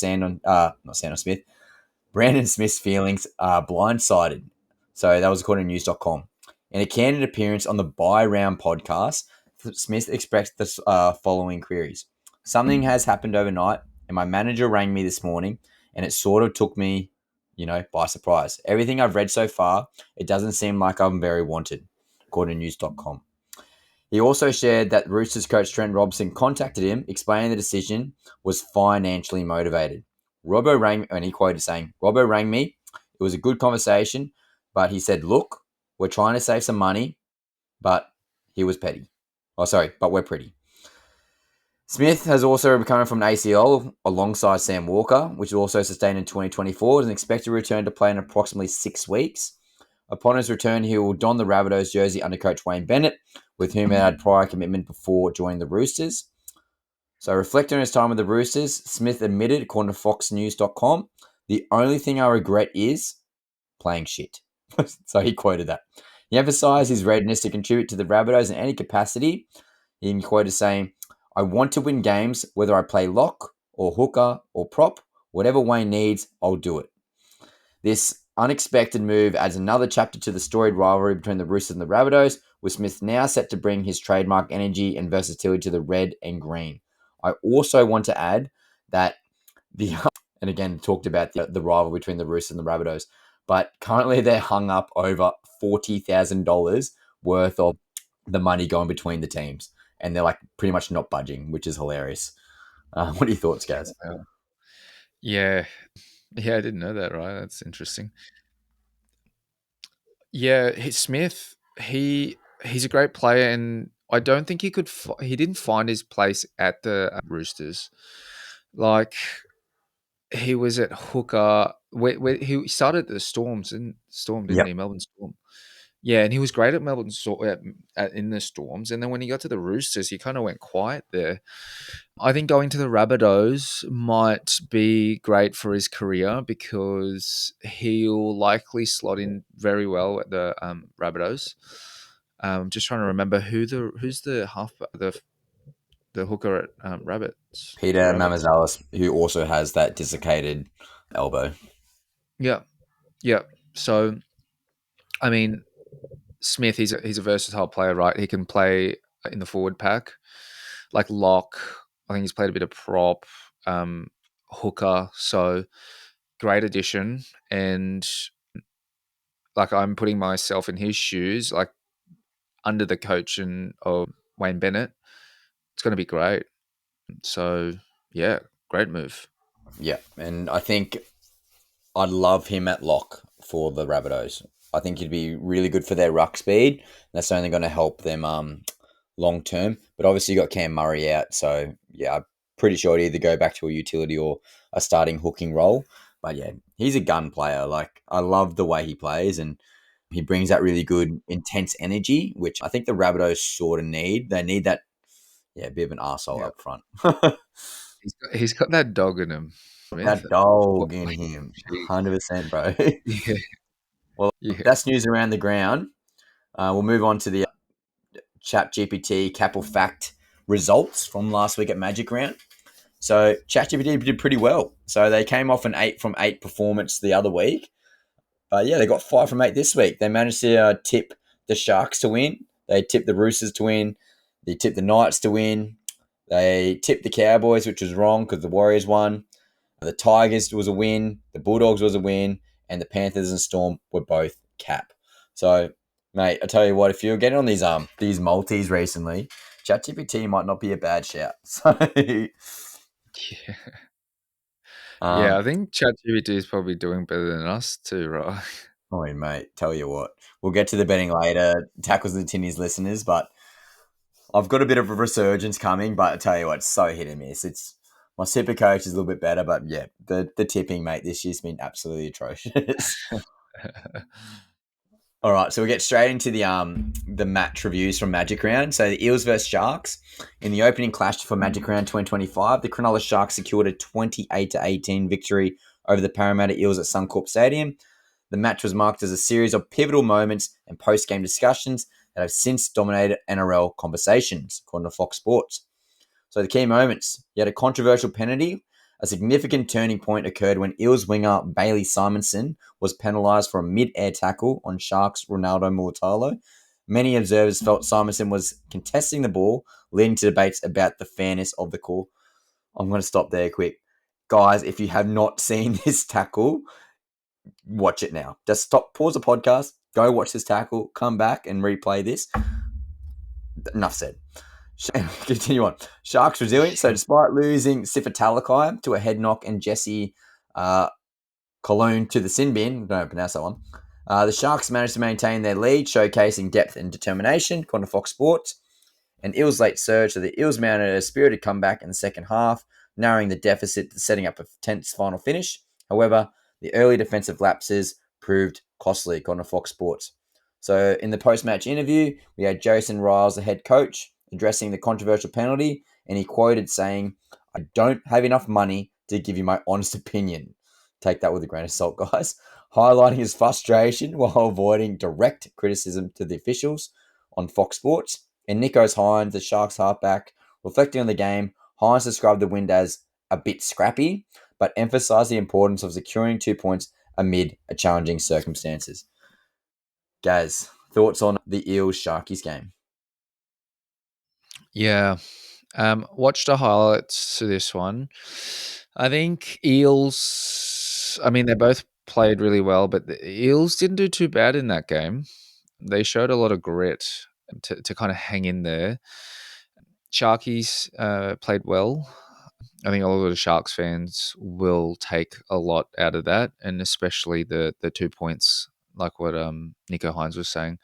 Speaker 1: not Sandon Smith, Brandon Smith's feelings are blindsided. So that was according to news.com. In a candid appearance on the Buy Round podcast, Smith expressed the following queries. Something has happened overnight, and my manager rang me this morning, and it sort of took me, by surprise. Everything I've read so far, it doesn't seem like I'm very wanted, according to news.com. He also shared that Roosters coach Trent Robson contacted him, explaining the decision was financially motivated. Robbo rang, and he quoted saying, Robbo rang me. It was a good conversation, but he said, look, we're trying to save some money, but he was petty. Oh, sorry, but we're pretty. Smith has also recovered from an ACL alongside Sam Walker, which was also sustained in 2024, and is expected to return to play in approximately 6 weeks. Upon his return, he will don the Rabbitohs jersey under coach Wayne Bennett, with whom he had prior commitment before joining the Roosters. So, reflecting on his time with the Roosters, Smith admitted, according to FoxNews.com, the only thing I regret is playing shit. So he quoted that. He emphasised his readiness to contribute to the Rabbitohs in any capacity. He quoted saying, "I want to win games, whether I play lock or hooker or prop, whatever Wayne needs, I'll do it." This unexpected move adds another chapter to the storied rivalry between the Roosters and the Rabbitohs, with Smith now set to bring his trademark energy and versatility to the red and green. I also want to add that the and again talked about the rivalry between the Roosters and the Rabbitohs, but currently they're hung up over $40,000 worth of the money going between the teams, and they're like pretty much not budging, which is hilarious. What are your thoughts, guys?
Speaker 2: Yeah. Yeah, I didn't know that, right? That's interesting. Yeah, Smith, he's a great player, and I don't think he didn't find his place at the Roosters. Like, he was at hooker. Where he started at the Storm, didn't
Speaker 1: Yep.
Speaker 2: he? Melbourne Storm. Yeah, and he was great at Melbourne in the Storms, and then when he got to the Roosters, he kind of went quiet there. I think going to the Rabbitohs might be great for his career because he'll likely slot in very well at the Rabbitohs. Just trying to remember who's the the hooker at
Speaker 1: Peter
Speaker 2: the Rabbits.
Speaker 1: Mamazalis, who also has that desiccated elbow.
Speaker 2: Yeah, yeah. So I mean, Smith, he's a versatile player, right? He can play in the forward pack, like lock. I think he's played a bit of prop, hooker. So great addition. And like I'm putting myself in his shoes, like under the coaching of Wayne Bennett, it's going to be great. So yeah, great move.
Speaker 1: Yeah, and I think I'd love him at lock for the Rabbitohs. I think he'd be really good for their ruck speed. That's only going to help them long term. But obviously, you got Cam Murray out, so yeah, I'm pretty sure he'd either go back to a utility or a starting hooking role. But yeah, he's a gun player. Like I love the way he plays, and he brings that really good intense energy, which I think the Rabbitohs sort of need. They need that, yeah, bit of an arsehole
Speaker 2: Yeah,
Speaker 1: up front.
Speaker 2: he's got that dog in him, Smith.
Speaker 1: That dog in
Speaker 2: Holy
Speaker 1: him,
Speaker 2: shit.
Speaker 1: 100%, bro.
Speaker 2: Yeah,
Speaker 1: Well,
Speaker 2: yeah.
Speaker 1: that's news around the ground. We'll move on to the Chat GPT Capel Fact results from last week at Magic Round. So ChatGPT did pretty well. So they came off an 8 from 8 performance the other week. But yeah, they got 5 from 8 this week. They managed to tip the Sharks to win. They tipped the Roosters to win. They tipped the Knights to win. They tipped the Cowboys, which was wrong because the Warriors won. The Tigers was a win. The Bulldogs was a win. And the Panthers and Storm were both cap. So, mate, I tell you what, if you're getting on these multis recently, ChatGPT might not be a bad shout. So,
Speaker 2: Yeah. Yeah,
Speaker 1: um,
Speaker 2: I think ChatGPT is probably doing better than us too, right?
Speaker 1: oh, mate, tell you what, we'll get to the betting later, Tackles and Tinnies listeners, but I've got a bit of a resurgence coming. But I tell you what, it's so hit and miss. It's my Supercoach is a little bit better, but yeah, the tipping, mate, this year's been absolutely atrocious. All right, so we'll get straight into the match reviews from Magic Round. So the Eels versus Sharks. In the opening clash for Magic Round 2025, the Cronulla Sharks secured a 28-18 victory over the Parramatta Eels at Suncorp Stadium. The match was marked as a series of pivotal moments and post-game discussions that have since dominated NRL conversations, according to Fox Sports. So the key moments. You had a controversial penalty. A significant turning point occurred when Eels winger Bailey Simonson was penalised for a mid-air tackle on Sharks' Ronaldo Mulatalo. Many observers felt Simonson was contesting the ball, leading to debates about the fairness of the call. I'm going to stop there quick. Guys, if you have not seen this tackle, watch it now. Just stop, pause the podcast, go watch this tackle, come back and replay this. Enough said. Continue on. Sharks resilient. So despite losing Sifa Talakai to a head knock and Jesse Cologne to the sin bin, I don't pronounce that one, the Sharks managed to maintain their lead, showcasing depth and determination, according to Fox Sports. An Eels late surge, so the Eels mounted a spirited comeback in the second half, narrowing the deficit, setting up a tense final finish. However, the early defensive lapses proved costly, according to Fox Sports. So in the post-match interview, we had Jason Riles, the head coach, addressing the controversial penalty, and he quoted saying, "I don't have enough money to give you my honest opinion." Take that with a grain of salt, guys. highlighting his frustration while avoiding direct criticism to the officials on Fox Sports. And Nicholas Hines, the Sharks halfback, reflecting on the game, Hines described the win as a bit scrappy, but emphasised the importance of securing 2 points amid a challenging circumstances. Gaz, thoughts on the Eels Sharkies game?
Speaker 2: Yeah. Watched the highlights to this one. I think Eels, I mean, they both played really well, but the Eels didn't do too bad in that game. They showed a lot of grit to kind of hang in there. Sharkies played well. I think a lot of the Sharks fans will take a lot out of that, and especially the 2 points, like what Nico Hines was saying.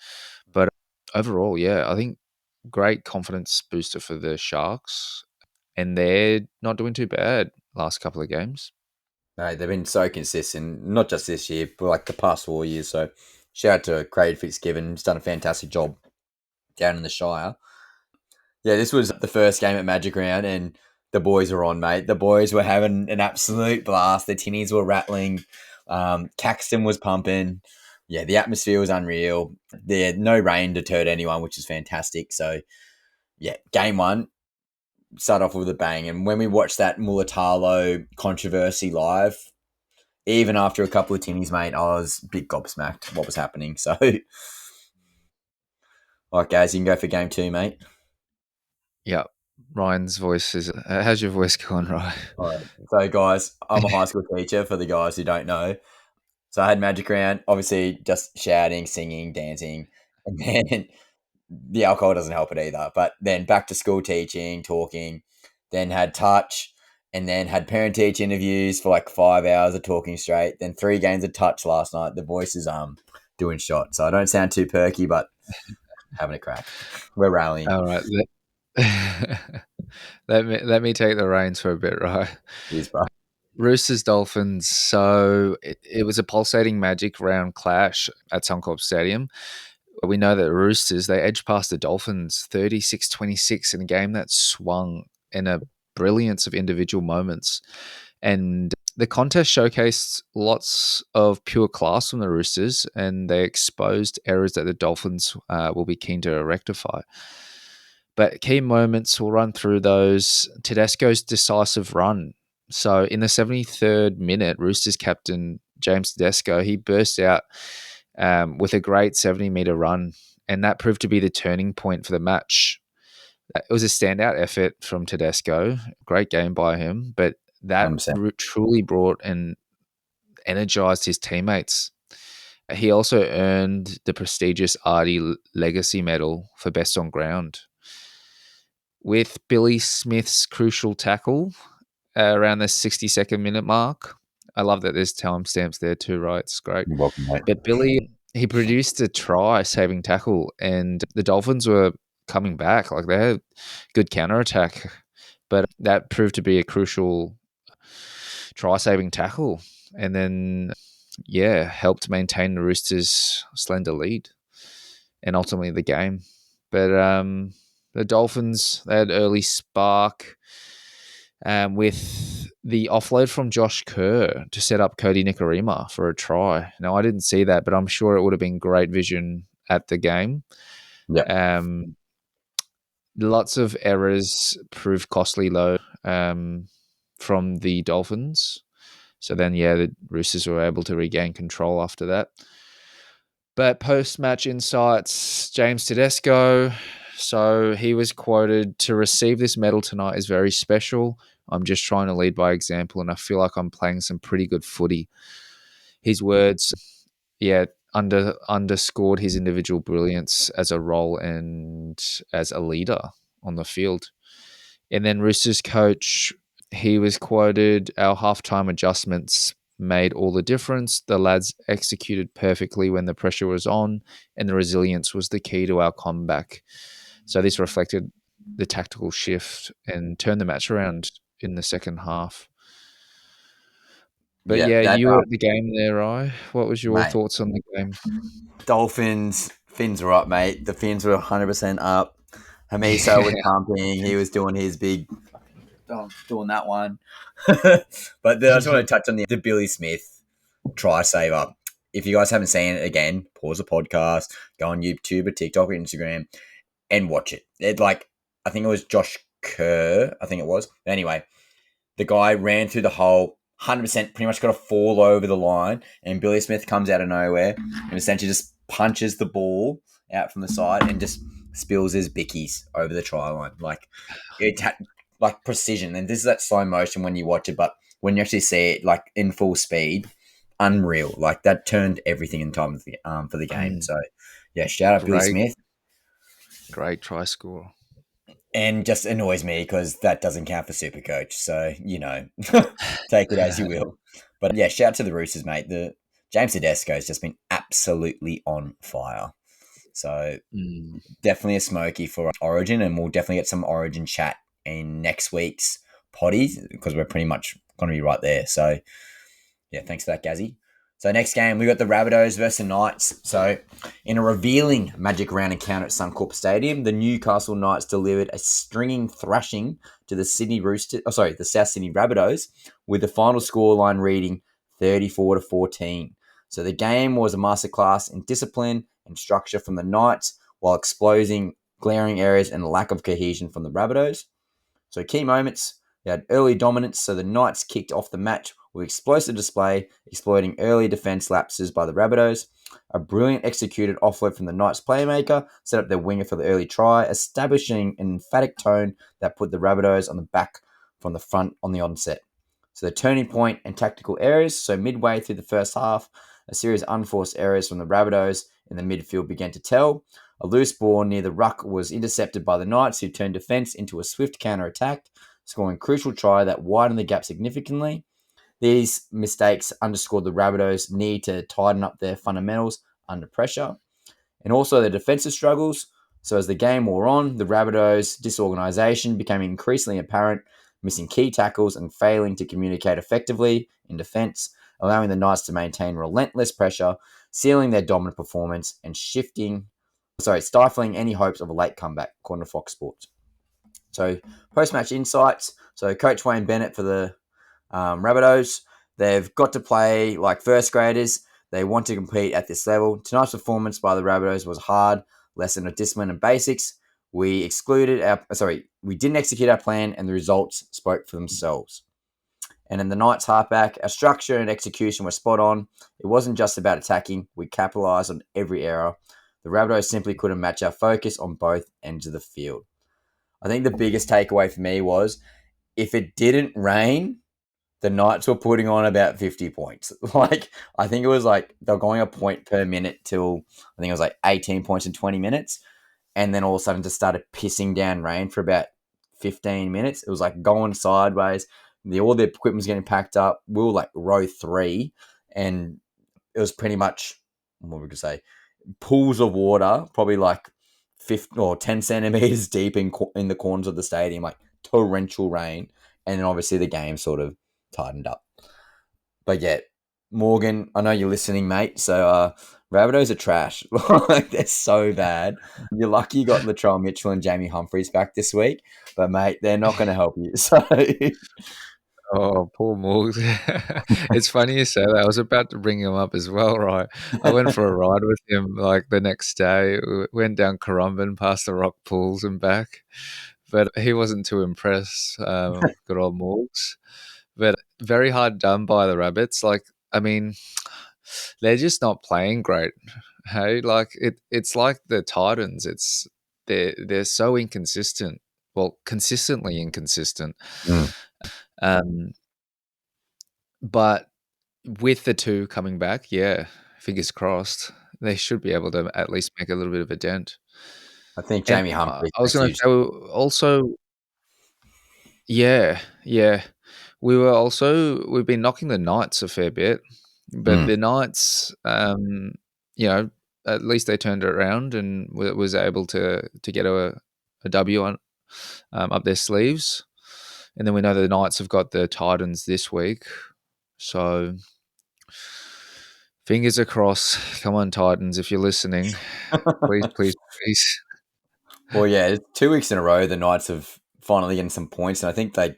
Speaker 2: But overall, yeah, I think great confidence booster for the Sharks, and they're not doing too bad last couple of games.
Speaker 1: Mate, they've been so consistent, not just this year, but like the past 4 years. So shout out to Craig Fitzgibbon. He's done a fantastic job down in the Shire. Yeah, this was the first game at Magic Round, and the boys were on, mate. The boys were having an absolute blast. The tinnies were rattling. Caxton was pumping. Yeah, the atmosphere was unreal. There, no rain deterred anyone, which is fantastic. So, yeah, game one, start off with a bang. And when we watched that Mulatalo controversy live, even after a couple of tinnies, mate, I was big gobsmacked what was happening. So, all right, guys, you can go for game two, mate.
Speaker 2: Yeah, Ryan's voice is. How's your voice going, Ryan?
Speaker 1: All right. So, guys, I'm a high school teacher for the guys who don't know. So, I had Magic Round, obviously just shouting, singing, dancing. And then the alcohol doesn't help it either. But then back to school teaching, talking, then had touch, and then had parent teacher interviews for like 5 hours of talking straight. Then 3 games of touch last night. The voice is doing shot. So, I don't sound too perky, but having a crack. We're rallying.
Speaker 2: All right. Let me take the reins for a bit, right?
Speaker 1: Cheers, bro.
Speaker 2: Roosters Dolphins. So it was a pulsating Magic Round clash at Suncorp Stadium. We know that Roosters, they edged past the Dolphins 36-26 in a game that swung in a brilliance of individual moments. And the contest showcased lots of pure class from the Roosters, and they exposed errors that the Dolphins will be keen to rectify. But key moments, we'll run through those. Tedesco's decisive run. So in the 73rd minute, Roosters captain James Tedesco, he burst out with a great 70-meter run, and that proved to be the turning point for the match. It was a standout effort from Tedesco, great game by him, but that
Speaker 1: 100%.
Speaker 2: truly brought and energized his teammates. He also earned the prestigious Artie Legacy Medal for best on ground. With Billy Smith's crucial tackle around the 62nd minute mark. I love that there's timestamps there too, right? It's great.
Speaker 1: You're welcome, mate.
Speaker 2: But Billy, he produced a try saving tackle, and the Dolphins were coming back. Like, they had good counterattack, but that proved to be a crucial try saving tackle. And then, yeah, helped maintain the Roosters' slender lead and ultimately the game. But the Dolphins, they had early spark with the offload from Josh Kerr to set up Cody Nikorima for a try. Now, I didn't see that, but I'm sure it would have been great vision at the game.
Speaker 1: Yeah.
Speaker 2: Lots of errors proved costly low from the Dolphins. So then, yeah, the Roosters were able to regain control after that. But post-match insights, James Tedesco. So he was quoted, "To receive this medal tonight is very special. I'm just trying to lead by example, and I feel like I'm playing some pretty good footy." His words, yeah, underscored his individual brilliance as a role and as a leader on the field. And then Roosters coach, he was quoted, "Our halftime adjustments made all the difference. The lads executed perfectly when the pressure was on, and the resilience was the key to our comeback." So this reflected the tactical shift and turned the match around in the second half. But
Speaker 1: Yeah.
Speaker 2: yeah,
Speaker 1: That
Speaker 2: you were at the game there, Rye. What was your
Speaker 1: mate.
Speaker 2: thoughts on the game?
Speaker 1: Dolphins, fins were up, mate. The fins were 100% up. Hamiso was pumping. He was doing his big, doing that one. But then I just want to touch on the Billy Smith try saver. if you guys haven't seen it, again, pause the podcast, go on YouTube or TikTok or Instagram and watch it. I think it was Josh Kerr, I think it was. But anyway, the guy ran through the hole, 100%, pretty much got to fall over the line, and Billy Smith comes out of nowhere and essentially just punches the ball out from the side and just spills his bickies over the try line. It had precision. And this is that slow motion when you watch it, but when you actually see it in full speed, unreal. That turned everything in time for the game. So yeah, shout out Billy Smith.
Speaker 2: Great try score.
Speaker 1: And just annoys me because that doesn't count for Supercoach. So, take it as you will. But yeah, shout out to the Roosters, mate. The James Tedesco has just been absolutely on fire. So definitely a smoky for Origin, and we'll definitely get some Origin chat in next week's potties because we're pretty much going to be right there. So yeah, thanks for that, Gazzy. So next game, we got the Rabbitohs versus the Knights. So in a revealing Magic Round encounter at Suncorp Stadium, the Newcastle Knights delivered a stringing thrashing to the the South Sydney Rabbitohs, with the final scoreline reading 34-14. So the game was a masterclass in discipline and structure from the Knights, while exposing glaring areas and lack of cohesion from the Rabbitohs. So key moments, they had early dominance, so the Knights kicked off the match with explosive display, exploiting early defence lapses by the Rabbitohs. A brilliant executed offload from the Knights playmaker set up their winger for the early try, establishing an emphatic tone that put the Rabbitohs on the back from the front on the onset. So the turning point and tactical errors, so midway through the first half, a series of unforced errors from the Rabbitohs in the midfield began to tell. A loose ball near the ruck was intercepted by the Knights, who turned defence into a swift counter-attack, scoring a crucial try that widened the gap significantly. These mistakes underscored the Rabbitohs' need to tighten up their fundamentals under pressure, and also their defensive struggles. So as the game wore on, the Rabbitohs' disorganisation became increasingly apparent, missing key tackles and failing to communicate effectively in defence, allowing the Knights to maintain relentless pressure, sealing their dominant performance and stifling any hopes of a late comeback, according to Fox Sports. So post-match insights. So Coach Wayne Bennett for the Rabbitohs, they've got to play like first graders. They want to compete at this level. Tonight's performance by the Rabbitohs was hard, lesson of discipline and basics. We didn't execute our plan, and the results spoke for themselves. And in the Knights halfback, our structure and execution were spot on. It wasn't just about attacking. We capitalised on every error. The Rabbitohs simply couldn't match our focus on both ends of the field. I think the biggest takeaway for me was, if it didn't rain, the Knights were putting on about 50 points. I think it was they were going a point per minute till, I think it was 18 points in 20 minutes. And then all of a sudden just started pissing down rain for about 15 minutes. It was going sideways. All the equipment was getting packed up. We were row 3, and it was pretty much, what would we say, pools of water, probably 15 or 10 centimeters deep in the corners of the stadium, torrential rain. And then obviously the game sort of tightened up. But yeah, Morgan, I know you're listening, mate. So Rabbitohs are trash. They're so bad. You're lucky you got Latrell Mitchell and Jamie Humphries back this week. But mate, they're not going to help you. So
Speaker 2: Oh, poor Morgs. It's funny you say that. I was about to bring him up as well, right? I went for a ride with him the next day. We went down Currumbin past the rock pools and back. But he wasn't too impressed, good old Morgs. But very hard done by the Rabbits. They're just not playing great. Hey, it's like the Titans. They're so inconsistent. Well, consistently inconsistent. But with the two coming back, yeah, fingers crossed, they should be able to at least make a little bit of a dent.
Speaker 1: I think Jamie Humphries.
Speaker 2: I was going to say also, yeah. We've been knocking the Knights a fair bit, but the Knights, at least they turned it around and was able to get a W on up their sleeves. And then we know the Knights have got the Titans this week. So fingers across. Come on, Titans, if you're listening. Please.
Speaker 1: Well, yeah, 2 weeks in a row, the Knights have finally gotten some points. And I think I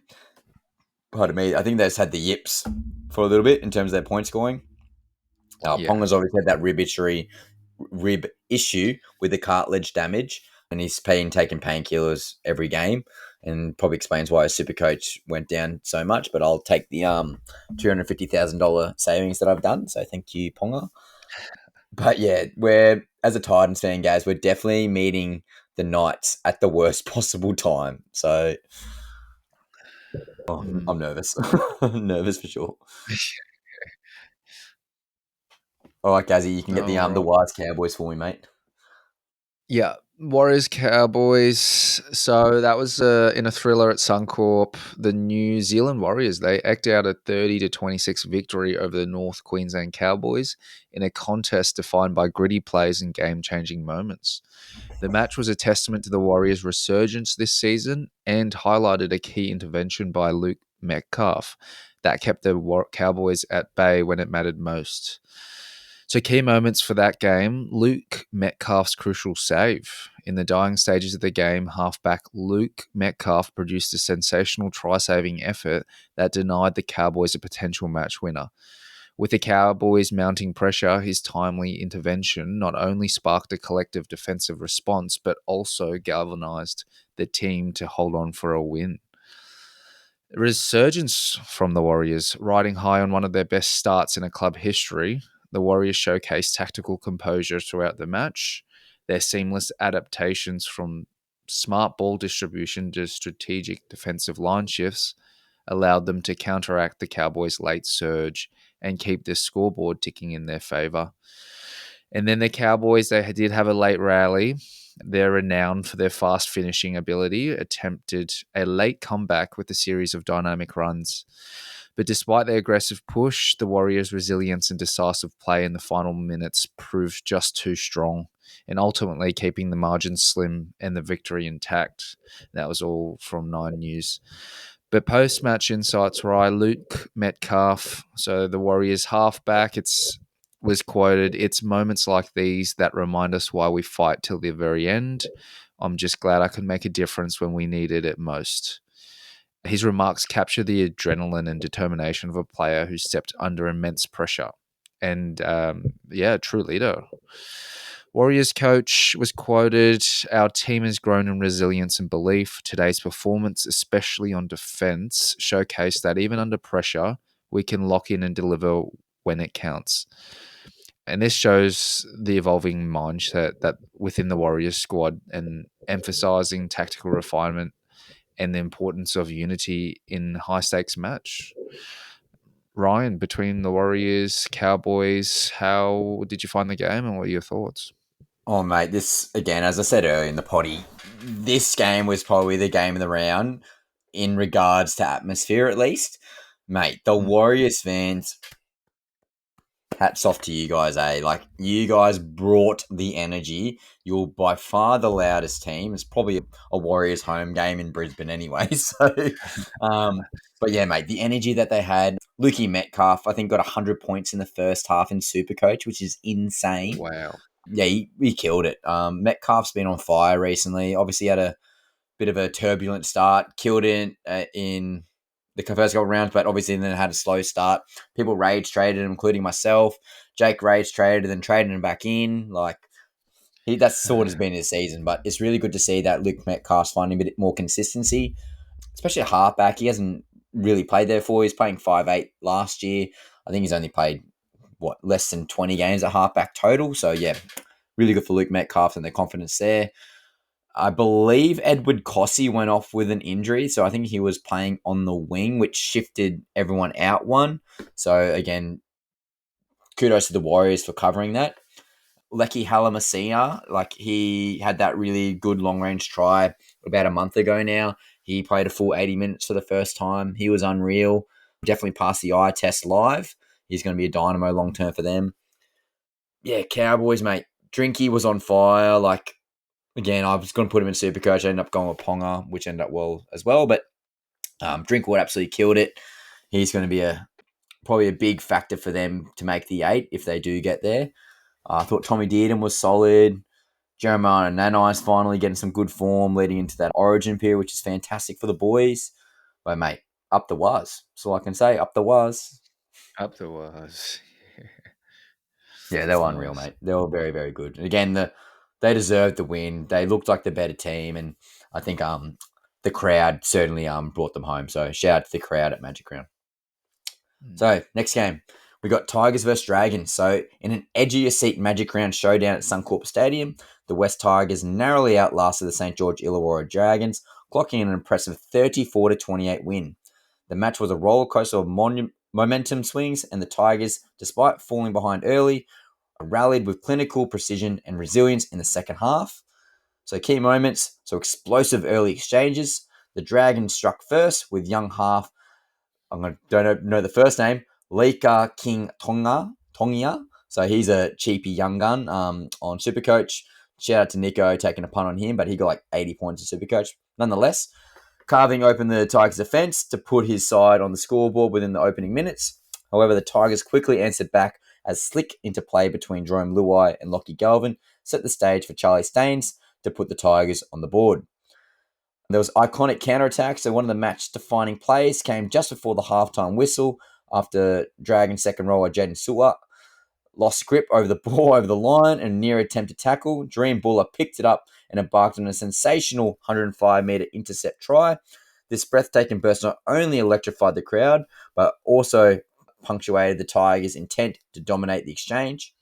Speaker 1: think they just had the yips for a little bit in terms of their point scoring.
Speaker 2: Yeah.
Speaker 1: Ponga's always had that rib issue with the cartilage damage, and he's been taking painkillers every game, and probably explains why his Supercoach went down so much. But I'll take the $250,000 savings that I've done. So thank you, Ponga. But yeah, we're as a Titans fan, guys, we're definitely meeting the Knights at the worst possible time. So
Speaker 2: Mm.
Speaker 1: I'm nervous. I'm nervous for sure. All right, Gazzy, you can get
Speaker 2: All
Speaker 1: the
Speaker 2: right.
Speaker 1: Wise Cowboys for me, mate.
Speaker 2: Yeah, Warriors Cowboys. So that was in a thriller at Suncorp. The New Zealand Warriors, they eked out a 30-26 victory over the North Queensland Cowboys in a contest defined by gritty plays and game-changing moments. The match was a testament to the Warriors' resurgence this season and highlighted a key intervention by Luke Metcalf that kept the Cowboys at bay when it mattered most. So, key moments for that game: Luke Metcalf's crucial save. In the dying stages of the game, halfback Luke Metcalf produced a sensational try saving effort that denied the Cowboys a potential match winner. With the Cowboys mounting pressure, his timely intervention not only sparked a collective defensive response, but also galvanized the team to hold on for a win. Resurgence from the Warriors, riding high on one of their best starts in a club history. The Warriors showcased tactical composure throughout the match. Their seamless adaptations from smart ball distribution to strategic defensive line shifts allowed them to counteract the Cowboys' late surge and keep the scoreboard ticking in their favor. And then the Cowboys, they did have a late rally. They're renowned for their fast finishing ability, attempted a late comeback with a series of dynamic runs. But despite their aggressive push, the Warriors' resilience and decisive play in the final minutes proved just too strong, and ultimately keeping the margin slim and the victory intact. That was all from Nine News. But post-match insights, Rye, Luke Metcalf, so the Warriors halfback, was quoted, "It's moments like these that remind us why we fight till the very end. I'm just glad I could make a difference when we needed it most." His remarks capture the adrenaline and determination of a player who stepped under immense pressure. And true leader. Warriors coach was quoted, "Our team has grown in resilience and belief. Today's performance, especially on defense, showcased that even under pressure, we can lock in and deliver when it counts." And this shows the evolving mindset that within the Warriors squad and emphasizing tactical refinement and the importance of unity in high stakes match. Ryan, between the Warriors, Cowboys, how did you find the game and what are your thoughts?
Speaker 1: Oh, mate, this, again, as I said earlier in the potty, this game was probably the game of the round in regards to atmosphere, at least. Mate, the
Speaker 2: Mm.
Speaker 1: Warriors fans, hats off to you guys, eh? Like, you guys brought the energy. You're by far the loudest team. It's probably a Warriors home game in Brisbane anyway. So, but yeah, mate, the energy that they had. Lukey Metcalf, I think, got 100 points in the first half in Supercoach, which is insane.
Speaker 2: Wow.
Speaker 1: Yeah, he killed it. Metcalf's been on fire recently. Obviously, had a bit of a turbulent start. Killed it in the first couple of rounds, but obviously then had a slow start. People rage traded him, including myself. Jake rage traded, then traded him back in. Like that's sort of been his season, but it's really good to see that Luke Metcalf's finding a bit more consistency, especially a halfback. He hasn't really played there for. He's playing 5'8" last year. I think he's only played less than 20 games at halfback total. So yeah, really good for Luke Metcalf and their confidence there. I believe Edward Cossey went off with an injury, so I think he was playing on the wing, which shifted everyone out one. So again, kudos to the Warriors for covering that. Lecky Halamasia, like he had that really good long range try about a month ago now. He played a full 80 minutes for the first time. He was unreal. Definitely passed the eye test live. He's going to be a dynamo long term for them. Yeah, Cowboys, mate. Drinky was on fire. Like, again, I was going to put him in Supercoach. I ended up going with Ponga, which ended up well as well. But Drinkwood absolutely killed it. He's going to be probably a big factor for them to make the 8 if they do get there. I thought Tommy Dearden was solid. Jeremiah Nanai's finally getting some good form leading into that origin period, which is fantastic for the boys. But, mate, up the was. That's all I can say. Up the was.
Speaker 2: Up there was.
Speaker 1: Yeah, they were unreal,
Speaker 2: Nice.
Speaker 1: mate. They were very, very good. And again, they deserved the win. They looked like the better team, and I think the crowd certainly brought them home. So shout out to the crowd at Magic Round.
Speaker 2: Mm.
Speaker 1: So next game, we got Tigers versus Dragons. So in an edge of your seat Magic Round showdown at Suncorp Stadium, the West Tigers narrowly outlasted the St George Illawarra Dragons, clocking in an impressive 34-28 win. The match was a roller coaster of momentum swings, and the Tigers, despite falling behind early, rallied with clinical precision and resilience in the second half. So key moments, so explosive early exchanges. The Dragons struck first with young half, don't know the first name, Lika King Tongia. So he's a cheapy young gun on Supercoach. Shout out to Nico taking a punt on him, but he got like 80 points in Supercoach. Nonetheless, carving open the Tigers' defence to put his side on the scoreboard within the opening minutes. However, the Tigers quickly answered back as slick interplay between Jerome Luai and Lockie Galvin set the stage for Charlie Staines to put the Tigers on the board. There was iconic counterattacks, so one of the match-defining plays came just before the halftime whistle after Dragon second rower Jaden Su'a lost grip over the ball over the line and near attempted tackle. Dream Buller picked it up and embarked on a sensational 105-metre intercept try. This breathtaking burst not only electrified the crowd, but also punctuated the Tigers' intent to dominate the exchange.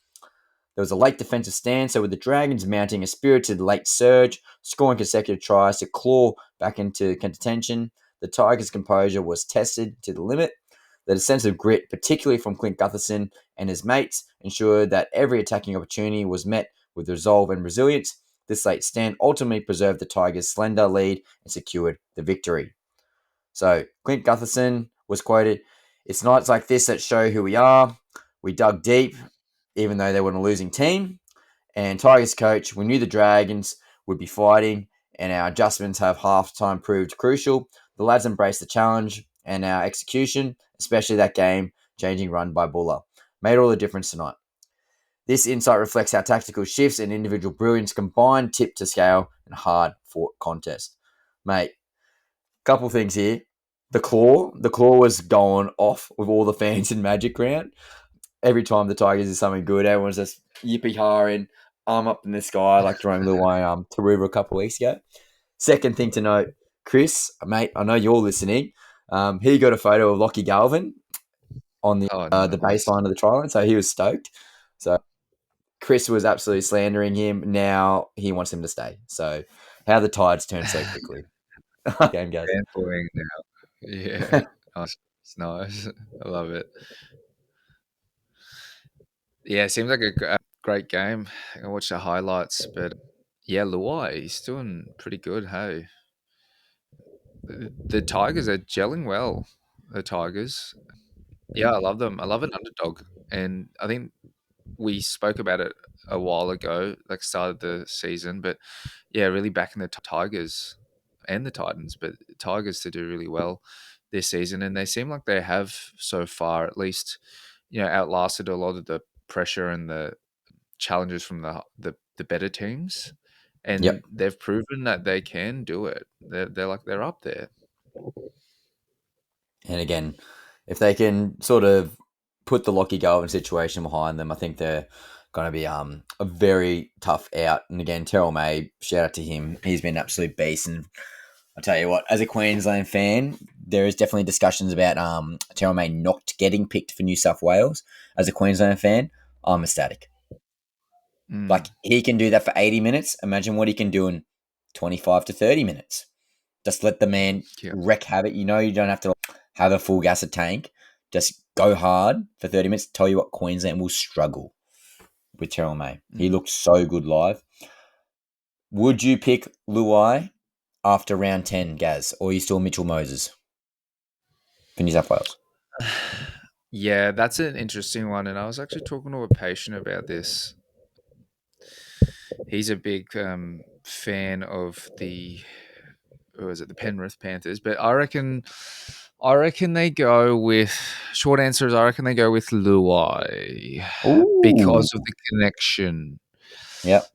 Speaker 1: There was a late defensive stand, so with the Dragons mounting a spirited late surge, scoring consecutive tries to claw back into contention, the Tigers' composure was tested to the limit. The sense of grit, particularly from Clint Gutherson and his mates, ensured that every attacking opportunity was met with resolve and resilience. This late stand ultimately preserved the Tigers' slender lead and secured the victory. So Clint Gutherson was quoted, "It's nights like this that show who we are. We dug deep, even though they were a losing team. And Tigers coach, we knew the Dragons would be fighting, and our adjustments have halftime proved crucial. The lads embraced the challenge, and our execution, especially that game-changing run by Buller, made all the difference tonight. This insight reflects how tactical shifts and individual brilliance combined tip to scale and hard-fought contest." Mate, couple things here. The claw was going off with all the fans in Magic Round. Every time the Tigers did something good, everyone's just yippee-haring, arm up in the sky like Jerome Luai Taruva a couple of weeks ago. Second thing to note, Chris, mate, I know you're listening. He got a photo of Lockie Galvin on
Speaker 2: Oh,
Speaker 1: the
Speaker 2: nice.
Speaker 1: baseline of the try line, so he was stoked. So Chris was absolutely slandering him. Now he wants him to stay. So how the tides turn so quickly. Game goes.
Speaker 2: Fanboying now. Yeah. Nice. It's nice. I love it. Yeah, it seems like a great game. I watched the highlights, but yeah, Luai, he's doing pretty good. Hey, the Tigers are gelling well. The Tigers. Yeah, I love them. I love an underdog, and I think we spoke about it a while ago, like started the season. But yeah, really backing the Tigers and the Titans, but Tigers to do really well this season, and they seem like they have so far, at least, outlasted a lot of the pressure and the challenges from the better teams, and
Speaker 1: Yep.
Speaker 2: they've proven that they can do it. They're up there.
Speaker 1: And again, if they can sort of put the Lockie Galvin situation behind them, I think they're going to be a very tough out. And again, Terrell May, shout out to him. He's been an absolute beast. And I'll tell you what, as a Queensland fan, there is definitely discussions about Terrell May not getting picked for New South Wales. As a Queensland fan, I'm ecstatic. Like,
Speaker 2: Mm,
Speaker 1: he can do that for 80 minutes. Imagine what he can do in 25 to 30 minutes. Just let the man
Speaker 2: yeah.
Speaker 1: wreak havoc. You know, you don't have to have a full gas of tank. Just go hard for 30 minutes. Tell you what, Queensland will struggle with Terrell May. He
Speaker 2: Mm.
Speaker 1: looked so good live. Would you pick Luai after round 10, Gaz? Or are you still Mitchell Moses for New South Wales?
Speaker 2: Yeah, that's an interesting one, and I was actually talking to a patient about this. He's a big fan of the who is it, the Penrith Panthers, but I reckon they go with short answer is I reckon they go with Luai
Speaker 1: Ooh.
Speaker 2: because of the connection.
Speaker 1: Yep.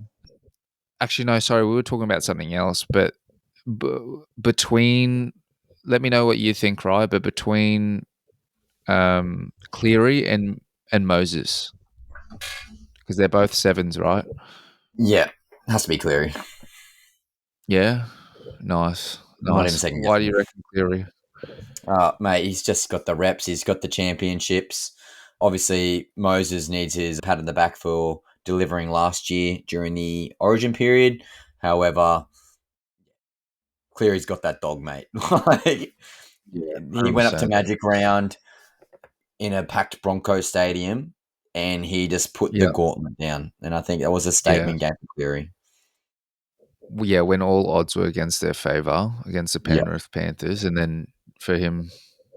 Speaker 2: Actually, no, sorry, we were talking about something else, but between, let me know what you think, right? But between Cleary and Moses. Because they're both sevens, right?
Speaker 1: Yeah, has to be Cleary.
Speaker 2: Yeah. Nice.
Speaker 1: Not even
Speaker 2: Nice.
Speaker 1: second
Speaker 2: Why do
Speaker 1: guessing.
Speaker 2: you reckon Cleary?
Speaker 1: Mate, he's just got the reps. He's got the championships. Obviously, Moses needs his pat in the back for delivering last year during the Origin period. However, Cleary's got that dog, mate. Like,
Speaker 2: Yeah,
Speaker 1: he went up to
Speaker 2: 100%.
Speaker 1: Magic Round in a packed Broncos stadium, and he just put the
Speaker 2: Yeah.
Speaker 1: gauntlet down. And I think that was a
Speaker 2: Yeah.
Speaker 1: statement game for Cleary.
Speaker 2: Well, yeah, when all odds were against their favour, against the
Speaker 1: Yeah,
Speaker 2: Penrith Panthers, and then for him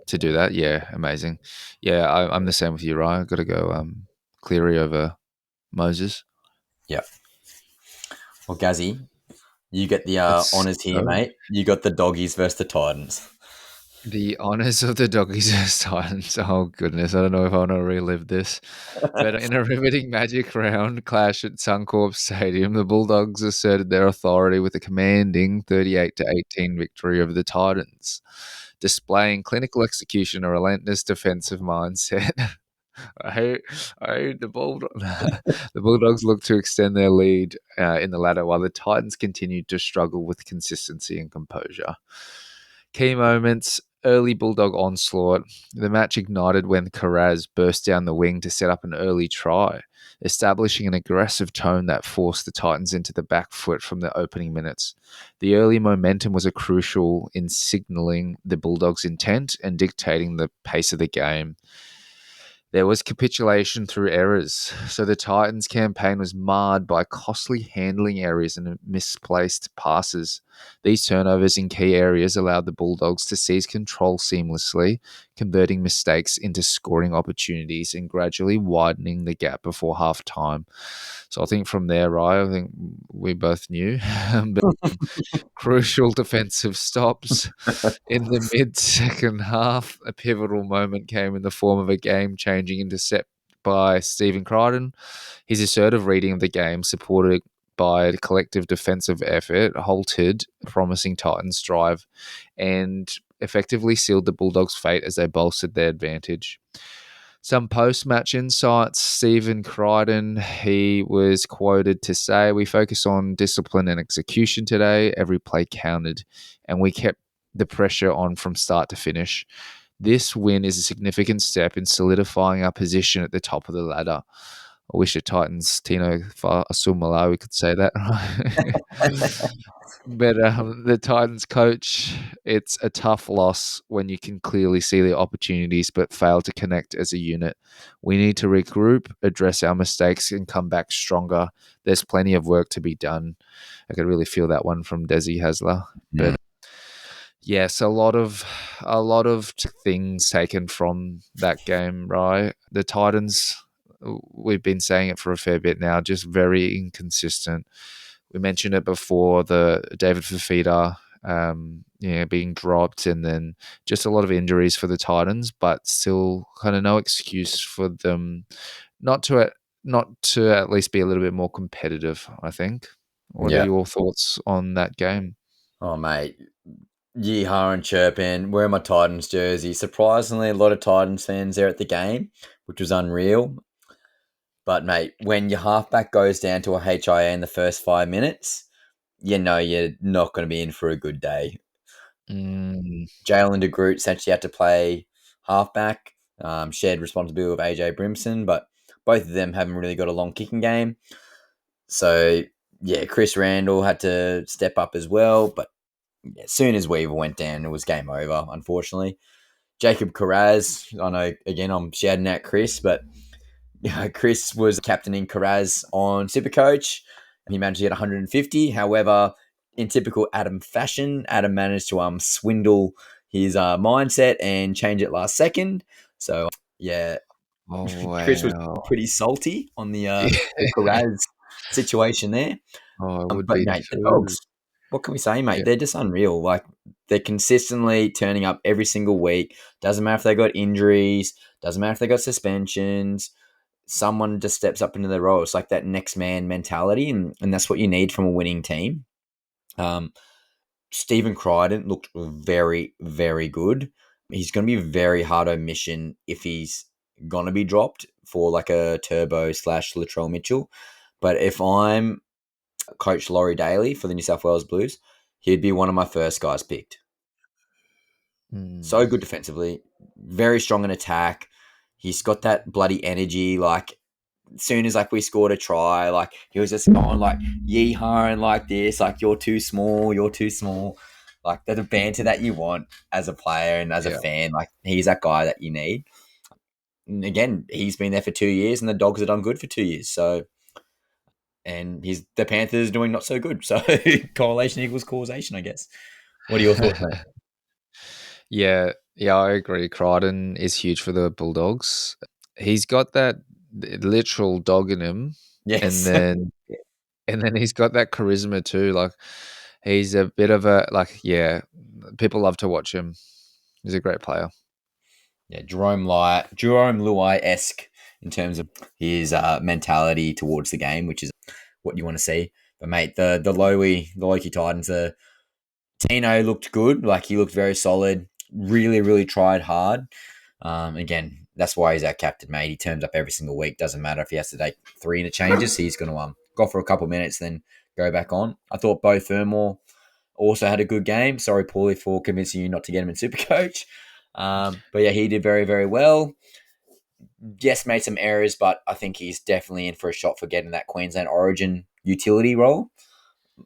Speaker 2: to do that, yeah, amazing. Yeah, I'm the same with you, right? I've got to go Cleary over Moses.
Speaker 1: yeah. Well, Gazzy, you get the
Speaker 2: Let's
Speaker 1: honours here,
Speaker 2: go.
Speaker 1: mate. You got the doggies versus the Titans.
Speaker 2: The honours of the doggies as Titans. Oh, goodness. I don't know if I want to relive this. But in a riveting Magic Round clash at Suncorp Stadium, the Bulldogs asserted their authority with a commanding 38-18 victory over the Titans, displaying clinical execution and a relentless defensive mindset. I hate the Bulldogs. The Bulldogs looked to extend their lead in the ladder, while the Titans continued to struggle with consistency and composure. Key moments: early Bulldog onslaught. The match ignited when Carraz burst down the wing to set up an early try, establishing an aggressive tone that forced the Titans into the back foot from the opening minutes. The early momentum was crucial in signalling the Bulldogs' intent and dictating the pace of the game. There was capitulation through errors, so the Titans' campaign was marred by costly handling errors and misplaced passes. These turnovers in key areas allowed the Bulldogs to seize control seamlessly, converting mistakes into scoring opportunities and gradually widening the gap before half time. So I think from there, right, I think we both knew. But crucial defensive stops in the mid-second half. A pivotal moment came in the form of a game-changing intercept by Stephen Crichton. His assertive reading of the game, supported by a collective defensive effort, halted promising Titans' drive and effectively sealed the Bulldogs' fate as they bolstered their advantage. Some post-match insights. Stephen Crichton, he was quoted to say, "We focus on discipline and execution today. Every play counted, and we kept the pressure on from start to finish. This win is a significant step in solidifying our position at the top of the ladder." I wish the Titans, Tino Fa'asuamaleaui could say that. But the Titans coach, it's a tough loss when you can clearly see the opportunities but fail to connect as a unit. We need to regroup, address our mistakes, and come back stronger. There's plenty of work to be done. I could really feel that one from Desi Hasler. But
Speaker 1: Mm.
Speaker 2: yes, a lot of things taken from that game, right? The Titans, we've been saying it for a fair bit now, just very inconsistent. We mentioned it before, the David Fafita being dropped, and then just a lot of injuries for the Titans, but still kind of no excuse for them not to at least be a little bit more competitive, I think. What are
Speaker 1: Yeah.
Speaker 2: your thoughts on that game?
Speaker 1: Oh, mate. Yeehaw and chirping. Wearing my Titans jersey. Surprisingly, a lot of Titans fans there at the game, which was unreal. But, mate, when your halfback goes down to a HIA in the first 5 minutes, you know you're not going to be in for a good day.
Speaker 2: Mm,
Speaker 1: Jalen de Groot essentially had to play halfback, shared responsibility with AJ Brimson, but both of them haven't really got a long kicking game. So, yeah, Chris Randall had to step up as well, but as soon as Weaver went down, it was game over, unfortunately. Jacob Carraz, I know, again, I'm shouting out Chris, but Chris was captaining Carraz on Supercoach. He managed to get 150. However, in typical Adam fashion, Adam managed to swindle his mindset and change it last second. So, yeah,
Speaker 2: oh,
Speaker 1: Chris was
Speaker 2: wow.
Speaker 1: pretty salty on the Carraz situation there.
Speaker 2: Oh, I would
Speaker 1: But
Speaker 2: be
Speaker 1: mate, the
Speaker 2: too.
Speaker 1: dogs, what can we say, mate?
Speaker 2: Yeah.
Speaker 1: They're just unreal. Like, they're consistently turning up every single week. Doesn't matter if they got injuries. Doesn't matter if they got suspensions. Someone just steps up into the role. It's like that next man mentality, and that's what you need from a winning team. Stephen Crichton looked very, very good. He's going to be very hard on mission if he's going to be dropped for like a Turbo / Latrell Mitchell. But if I'm Coach Laurie Daly for the New South Wales Blues, he'd be one of my first guys picked. So good defensively, very strong in attack. He's got that bloody energy. Like, as soon as like we scored a try, like he was just going like yeehawing like this, like you're too small, you're too small. Like the banter that you want as a player and as a fan. Like he's that guy that you need. And again, he's been there for 2 years, and the Dogs have done good for 2 years. So, and the Panthers doing not so good. So correlation equals causation, I guess. What are your thoughts, mate?
Speaker 2: Yeah, I agree. Crichton is huge for the Bulldogs. He's got that literal dog in him, and
Speaker 1: Yes.
Speaker 2: then he's got that charisma too. Like he's a bit of a people love to watch him. He's a great player.
Speaker 1: Yeah, Jerome Luai-esque in terms of his mentality towards the game, which is what you want to see. But mate, the Loki Titans, Tino looked good. Like he looked very solid. Really, really tried hard. Again, that's why he's our captain, mate. He turns up every single week. Doesn't matter if he has to take 3 interchanges. He's going to go for a couple of minutes, then go back on. I thought Bo Fermor also had a good game. Sorry, Paulie, for convincing you not to get him in Supercoach. But yeah, he did very, very well. Yes, made some errors, but I think he's definitely in for a shot for getting that Queensland Origin utility role.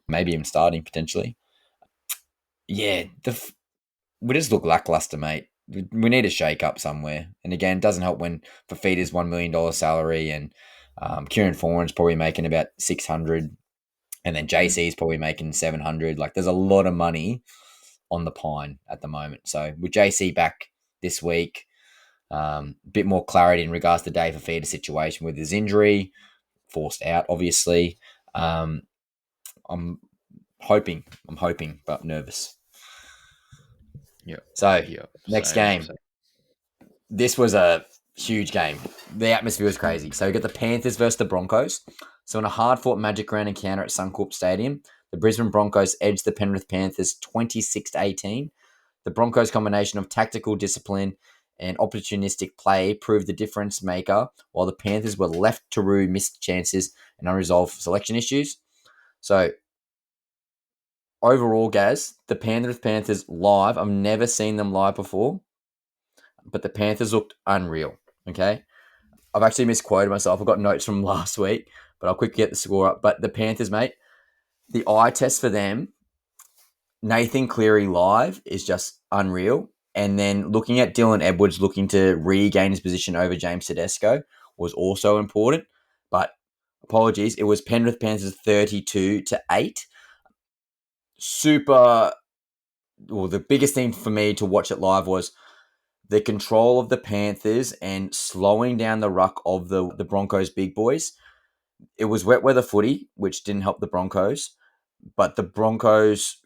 Speaker 1: Maybe even starting potentially. Yeah, we just look lackluster, mate. We need a shake up somewhere. And again, it doesn't help when Fafita's $1 million salary and Kieran Foran's probably making about 600, and then JC's probably making 700. Like, there's a lot of money on the pine at the moment. So with JC back this week, a bit more clarity in regards to Dave Fafita's situation with his injury, forced out, obviously. I'm hoping, but nervous.
Speaker 2: Yeah.
Speaker 1: So next game. This was a huge game. The atmosphere was crazy. So we got the Panthers versus the Broncos. So in a hard-fought Magic Round encounter at Suncorp Stadium, the Brisbane Broncos edged the Penrith Panthers 26-18. The Broncos' combination of tactical discipline and opportunistic play proved the difference maker, while the Panthers were left to rue missed chances and unresolved selection issues. So overall, Gaz, the Penrith Panthers live, I've never seen them live before, but the Panthers looked unreal, okay? I've actually misquoted myself. I've got notes from last week, but I'll quickly get the score up. But the Panthers, mate, the eye test for them, Nathan Cleary live is just unreal. And then looking at Dylan Edwards looking to regain his position over James Tedesco was also important. But apologies, it was Penrith Panthers 32-8. The biggest thing for me to watch it live was the control of the Panthers and slowing down the ruck of the Broncos big boys. It was wet weather footy, which didn't help the Broncos. But the Broncos,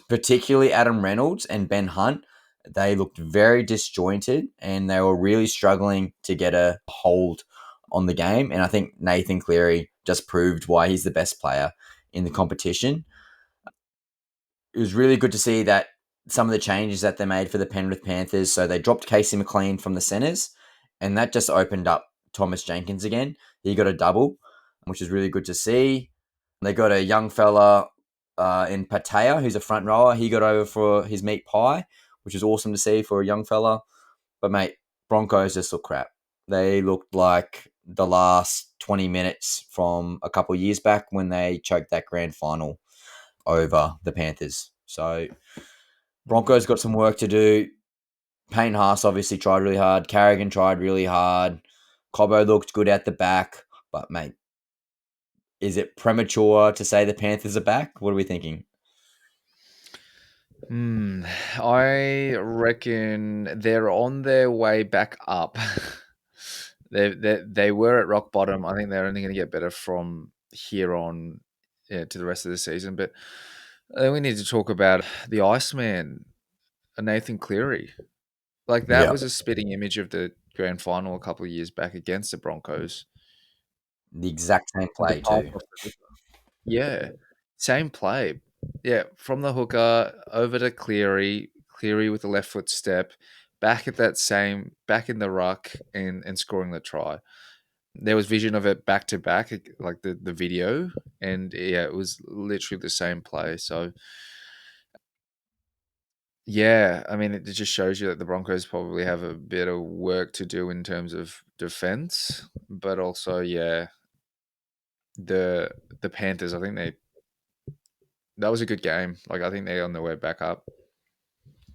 Speaker 1: particularly Adam Reynolds and Ben Hunt, they looked very disjointed and they were really struggling to get a hold on the game. And I think Nathan Cleary just proved why he's the best player in the competition. It was really good to see that some of the changes that they made for the Penrith Panthers. So they dropped Casey McLean from the centres, and that just opened up Thomas Jenkins again. He got a double, which is really good to see. They got a young fella in Patea, who's a front rower. He got over for his meat pie, which is awesome to see for a young fella. But, mate, Broncos just look crap. They looked like the last 20 minutes from a couple of years back when they choked that grand final over the Panthers. So Broncos got some work to do. Payne Haas obviously tried really hard. Carrigan tried really hard. Cobbo looked good at the back. But, mate, is it premature to say the Panthers are back? What are we thinking?
Speaker 2: I reckon they're on their way back up. They were at rock bottom. I think they're only going to get better from here on to the rest of the season. But then we need to talk about the Iceman, Nathan Cleary. Like that was a spitting image of the grand final a couple of years back against the Broncos.
Speaker 1: The exact same play too.
Speaker 2: Yeah, same play. Yeah, from the hooker over to Cleary. Cleary with the left foot step, back in the ruck and scoring the try. There was vision of it back to back, like the video, and yeah, it was literally the same play. So yeah, I mean, it just shows you that the Broncos probably have a bit of work to do in terms of defense, but also, yeah, the the Panthers. I think that was a good game. Like, I think they're on their way back up.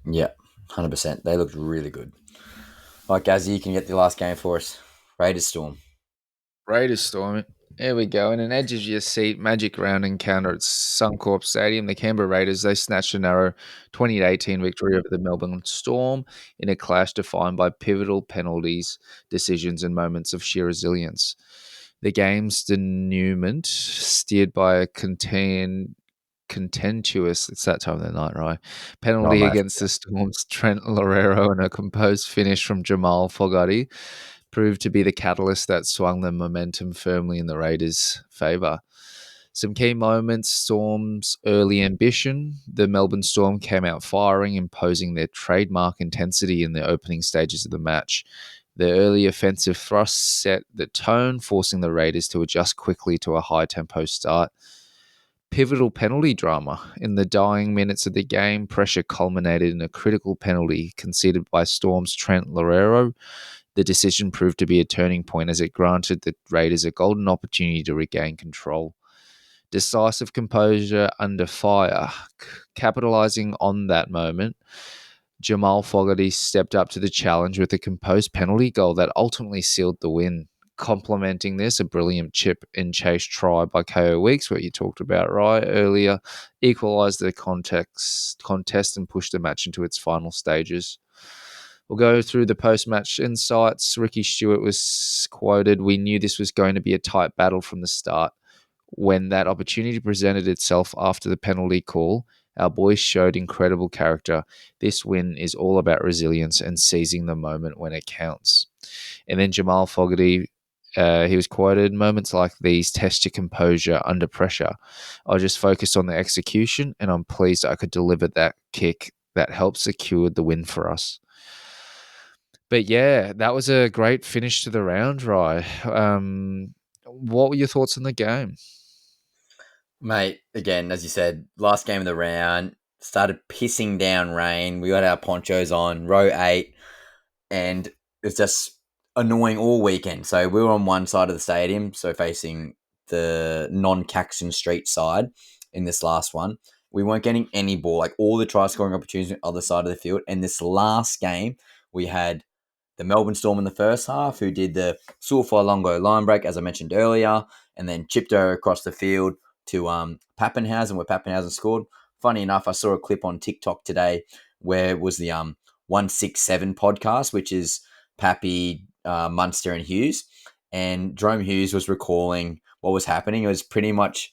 Speaker 1: Yeah, 100%. They looked really good. Right, Gazzy, you can get the last game for us. Raiders Storm.
Speaker 2: Raiders Storm. Here we go. In an edge of your seat magic round encounter at Suncorp Stadium, the Canberra Raiders, they snatched a narrow 2018 victory over the Melbourne Storm in a clash defined by pivotal penalties, decisions, and moments of sheer resilience. The game's denouement, steered by a contentious, it's that time of the night, right?
Speaker 1: Oh,
Speaker 2: Penalty
Speaker 1: mate.
Speaker 2: against the Storm's Trent Lorero and a composed finish from Jamal Fogarty proved to be the catalyst that swung the momentum firmly in the Raiders' favour. Some key moments: Storm's early ambition. The Melbourne Storm came out firing, imposing their trademark intensity in the opening stages of the match. The early offensive thrusts set the tone, forcing the Raiders to adjust quickly to a high tempo start. Pivotal penalty drama. In the dying minutes of the game, pressure culminated in a critical penalty conceded by Storm's Trent Lorero. The decision proved to be a turning point as it granted the Raiders a golden opportunity to regain control. Decisive composure under fire. Capitalizing on that moment, Jamal Fogarty stepped up to the challenge with a composed penalty goal that ultimately sealed the win. Complementing this, a brilliant chip and chase try by KO Weeks, what you talked about right earlier, equalised the contest and pushed the match into its final stages. We'll go through the post-match insights. Ricky Stewart was quoted, "We knew this was going to be a tight battle from the start. When that opportunity presented itself after the penalty call, our boys showed incredible character. This win is all about resilience and seizing the moment when it counts." And then Jamal Fogarty, he was quoted, "Moments like these test your composure under pressure. I just focused on the execution, and I'm pleased I could deliver that kick that helped secure the win for us." But yeah, that was a great finish to the round, Rye. What were your thoughts on the game?
Speaker 1: Mate, again, as you said, last game of the round, started pissing down rain. We got our ponchos on, row 8, and it's just annoying all weekend. So we were on one side of the stadium, so facing the non-Caxton Street side in this last one. We weren't getting any ball, like all the try scoring opportunities on the other side of the field. And this last game, we had the Melbourne Storm in the first half, who did the Sulfur-Longo line break, as I mentioned earlier, and then chipped her across the field to Pappenhausen, where Pappenhausen scored. Funny enough, I saw a clip on TikTok today where it was the 167 podcast, which is Pappy, Munster, and Hughes. And Jerome Hughes was recalling what was happening. It was pretty much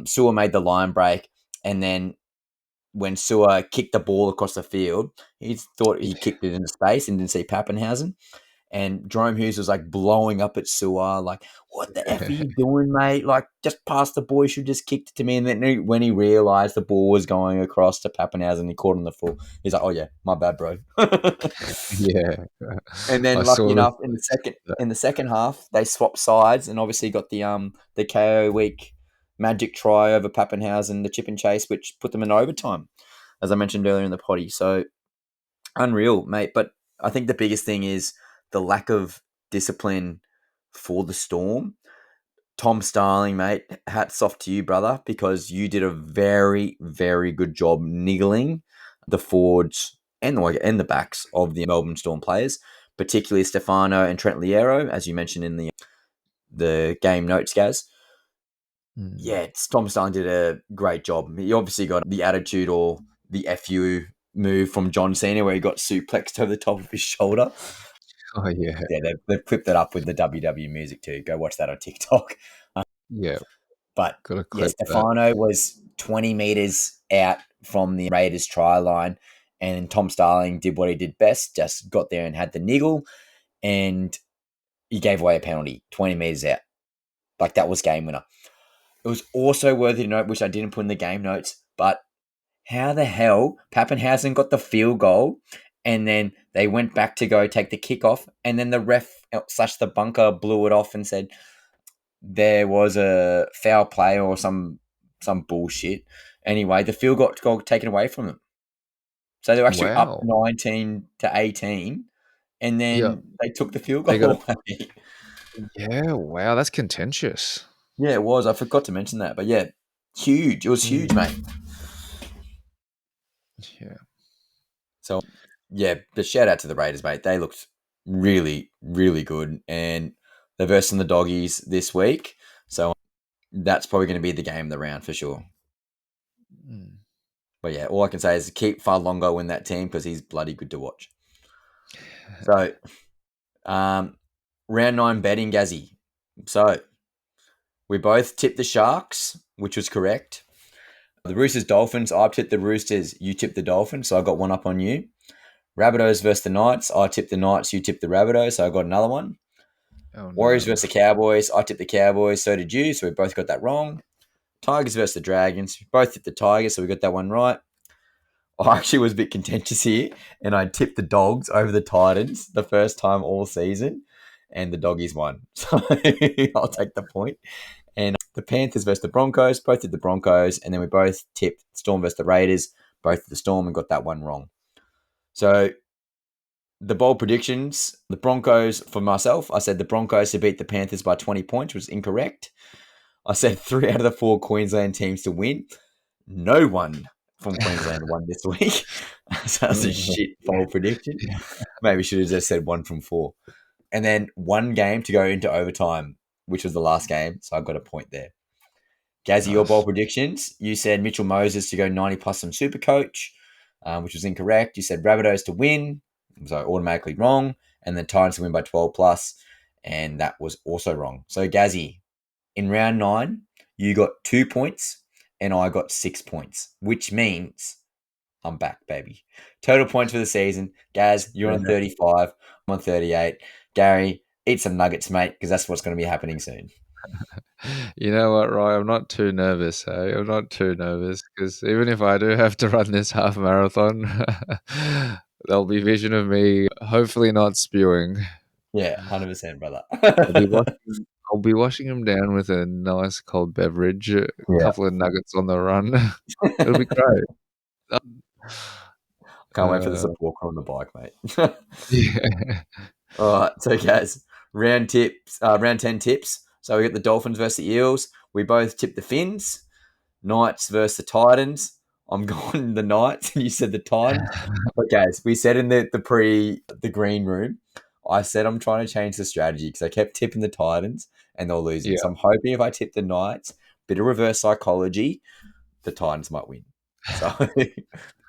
Speaker 1: Sewer made the line break, and then when Sewer kicked the ball across the field, he thought he kicked it into space and didn't see Pappenhausen. And Jerome Hughes was like blowing up at Sewer, like, "What the F are you doing, mate? Like, just pass the ball, you should just kicked it to me." And then when he realised the ball was going across to Pappenhausen, he caught on the full. He's like, "Oh yeah, my bad, bro."
Speaker 2: Yeah,
Speaker 1: And then,
Speaker 2: I
Speaker 1: lucky
Speaker 2: saw
Speaker 1: enough, in the second half, they swapped sides and obviously got the KO week magic try over Pappenhausen, the chip and chase, which put them in overtime, as I mentioned earlier in the potty. So unreal, mate. But I think the biggest thing is the lack of discipline for the Storm. Tom Starling, mate, hats off to you, brother, because you did a very, very good job niggling the forwards and the backs of the Melbourne Storm players, particularly Stefano and Trent Liero, as you mentioned in the game notes, Gaz.
Speaker 2: Mm.
Speaker 1: Yeah, Tom Starling did a great job. He obviously got the attitude or the FU move from John Cena where he got suplexed over the top of his shoulder.
Speaker 2: Oh yeah,
Speaker 1: Yeah, they've clipped that up with the WW music too. Go watch that on TikTok.
Speaker 2: yeah.
Speaker 1: But
Speaker 2: Got to
Speaker 1: yeah,
Speaker 2: clip that.
Speaker 1: Stefano was 20 metres out from the Raiders try line, and Tom Starling did what he did best, just got there and had the niggle, and he gave away a penalty 20 metres out. Like, that was game winner. It was also worthy to note, which I didn't put in the game notes, but how the hell Pappenhausen got the field goal and then they went back to go take the kick off, and then the ref / the bunker blew it off and said there was a foul play or some bullshit. Anyway, the field got taken away from them. So they were actually up
Speaker 2: Wow.
Speaker 1: 19-18, and
Speaker 2: Yeah.
Speaker 1: then they took the field
Speaker 2: They got
Speaker 1: goal away.
Speaker 2: Yeah, wow, that's contentious.
Speaker 1: Yeah, it was. I forgot to mention that. But yeah, huge. It was huge, mate.
Speaker 2: Yeah.
Speaker 1: So, yeah, but shout out to the Raiders, mate. They looked really, really good. And they're versing the Doggies this week. So that's probably going to be the game of the round for sure.
Speaker 2: Mm.
Speaker 1: But yeah, all I can say is keep Farlongo in that team because he's bloody good to watch. So, round 9 betting, Gazzy. So, we both tipped the Sharks, which was correct. The Roosters Dolphins, I tipped the Roosters, you tipped the Dolphins, so I got one up on you. Rabbitohs versus the Knights, I tipped the Knights, you tipped the Rabbitohs, so I got another one.
Speaker 2: Oh
Speaker 1: Warriors
Speaker 2: no.
Speaker 1: versus the Cowboys, I tipped the Cowboys, so did you, so we both got that wrong. Tigers versus the Dragons, we both tipped the Tigers, so we got that one right. I actually was a bit contentious here, and I tipped the Dogs over the Titans the first time all season, and the Doggies won. So I'll take the point. And the Panthers versus the Broncos, both did the Broncos, and then we both tipped Storm versus the Raiders, both did the Storm, and got that one wrong. So the bold predictions, the Broncos, for myself, I said the Broncos to beat the Panthers by 20 points, which was incorrect. I said 3 out of the 4 Queensland teams to win. No one from Queensland won this week. So that's a shit bold prediction. Maybe should have just said 1 from 4. And then one game to go into overtime, which was the last game. So I got a point there. Gazzy, your bold
Speaker 2: Nice.
Speaker 1: predictions. You said Mitchell Moses to go 90 plus on Supercoach, which was incorrect. You said Rabbitohs to win, so automatically wrong. And then Titans to win by 12 plus, and that was also wrong. So Gazzy, in round 9, you got 2 points, and I got 6 points, which means I'm back, baby. Total points for the season. Gaz, you're on 35. I'm on 38. Gary, eat some nuggets, mate, because that's what's going to be happening soon.
Speaker 2: You know what, Roy? I'm not too nervous. Hey? I'm not too nervous because even if I do have to run this half marathon, there'll be vision of me hopefully not spewing.
Speaker 1: Yeah, 100%, brother.
Speaker 2: I'll be washing him down with a nice cold beverage, a
Speaker 1: Yeah.
Speaker 2: couple of nuggets on the run. It'll be great.
Speaker 1: Can't wait for the
Speaker 2: Uh,
Speaker 1: support on the bike, mate.
Speaker 2: yeah.
Speaker 1: All right, so guys, round 10 tips. So we got the Dolphins versus the Eels. We both tipped the Finns. Knights versus the Titans. I'm going the Knights, and you said the Titans. But guys, we said in the green room, I said I'm trying to change the strategy because I kept tipping the Titans and they're losing.
Speaker 2: Yeah.
Speaker 1: So I'm hoping if I tip the Knights, bit of reverse psychology, the Titans might win. So only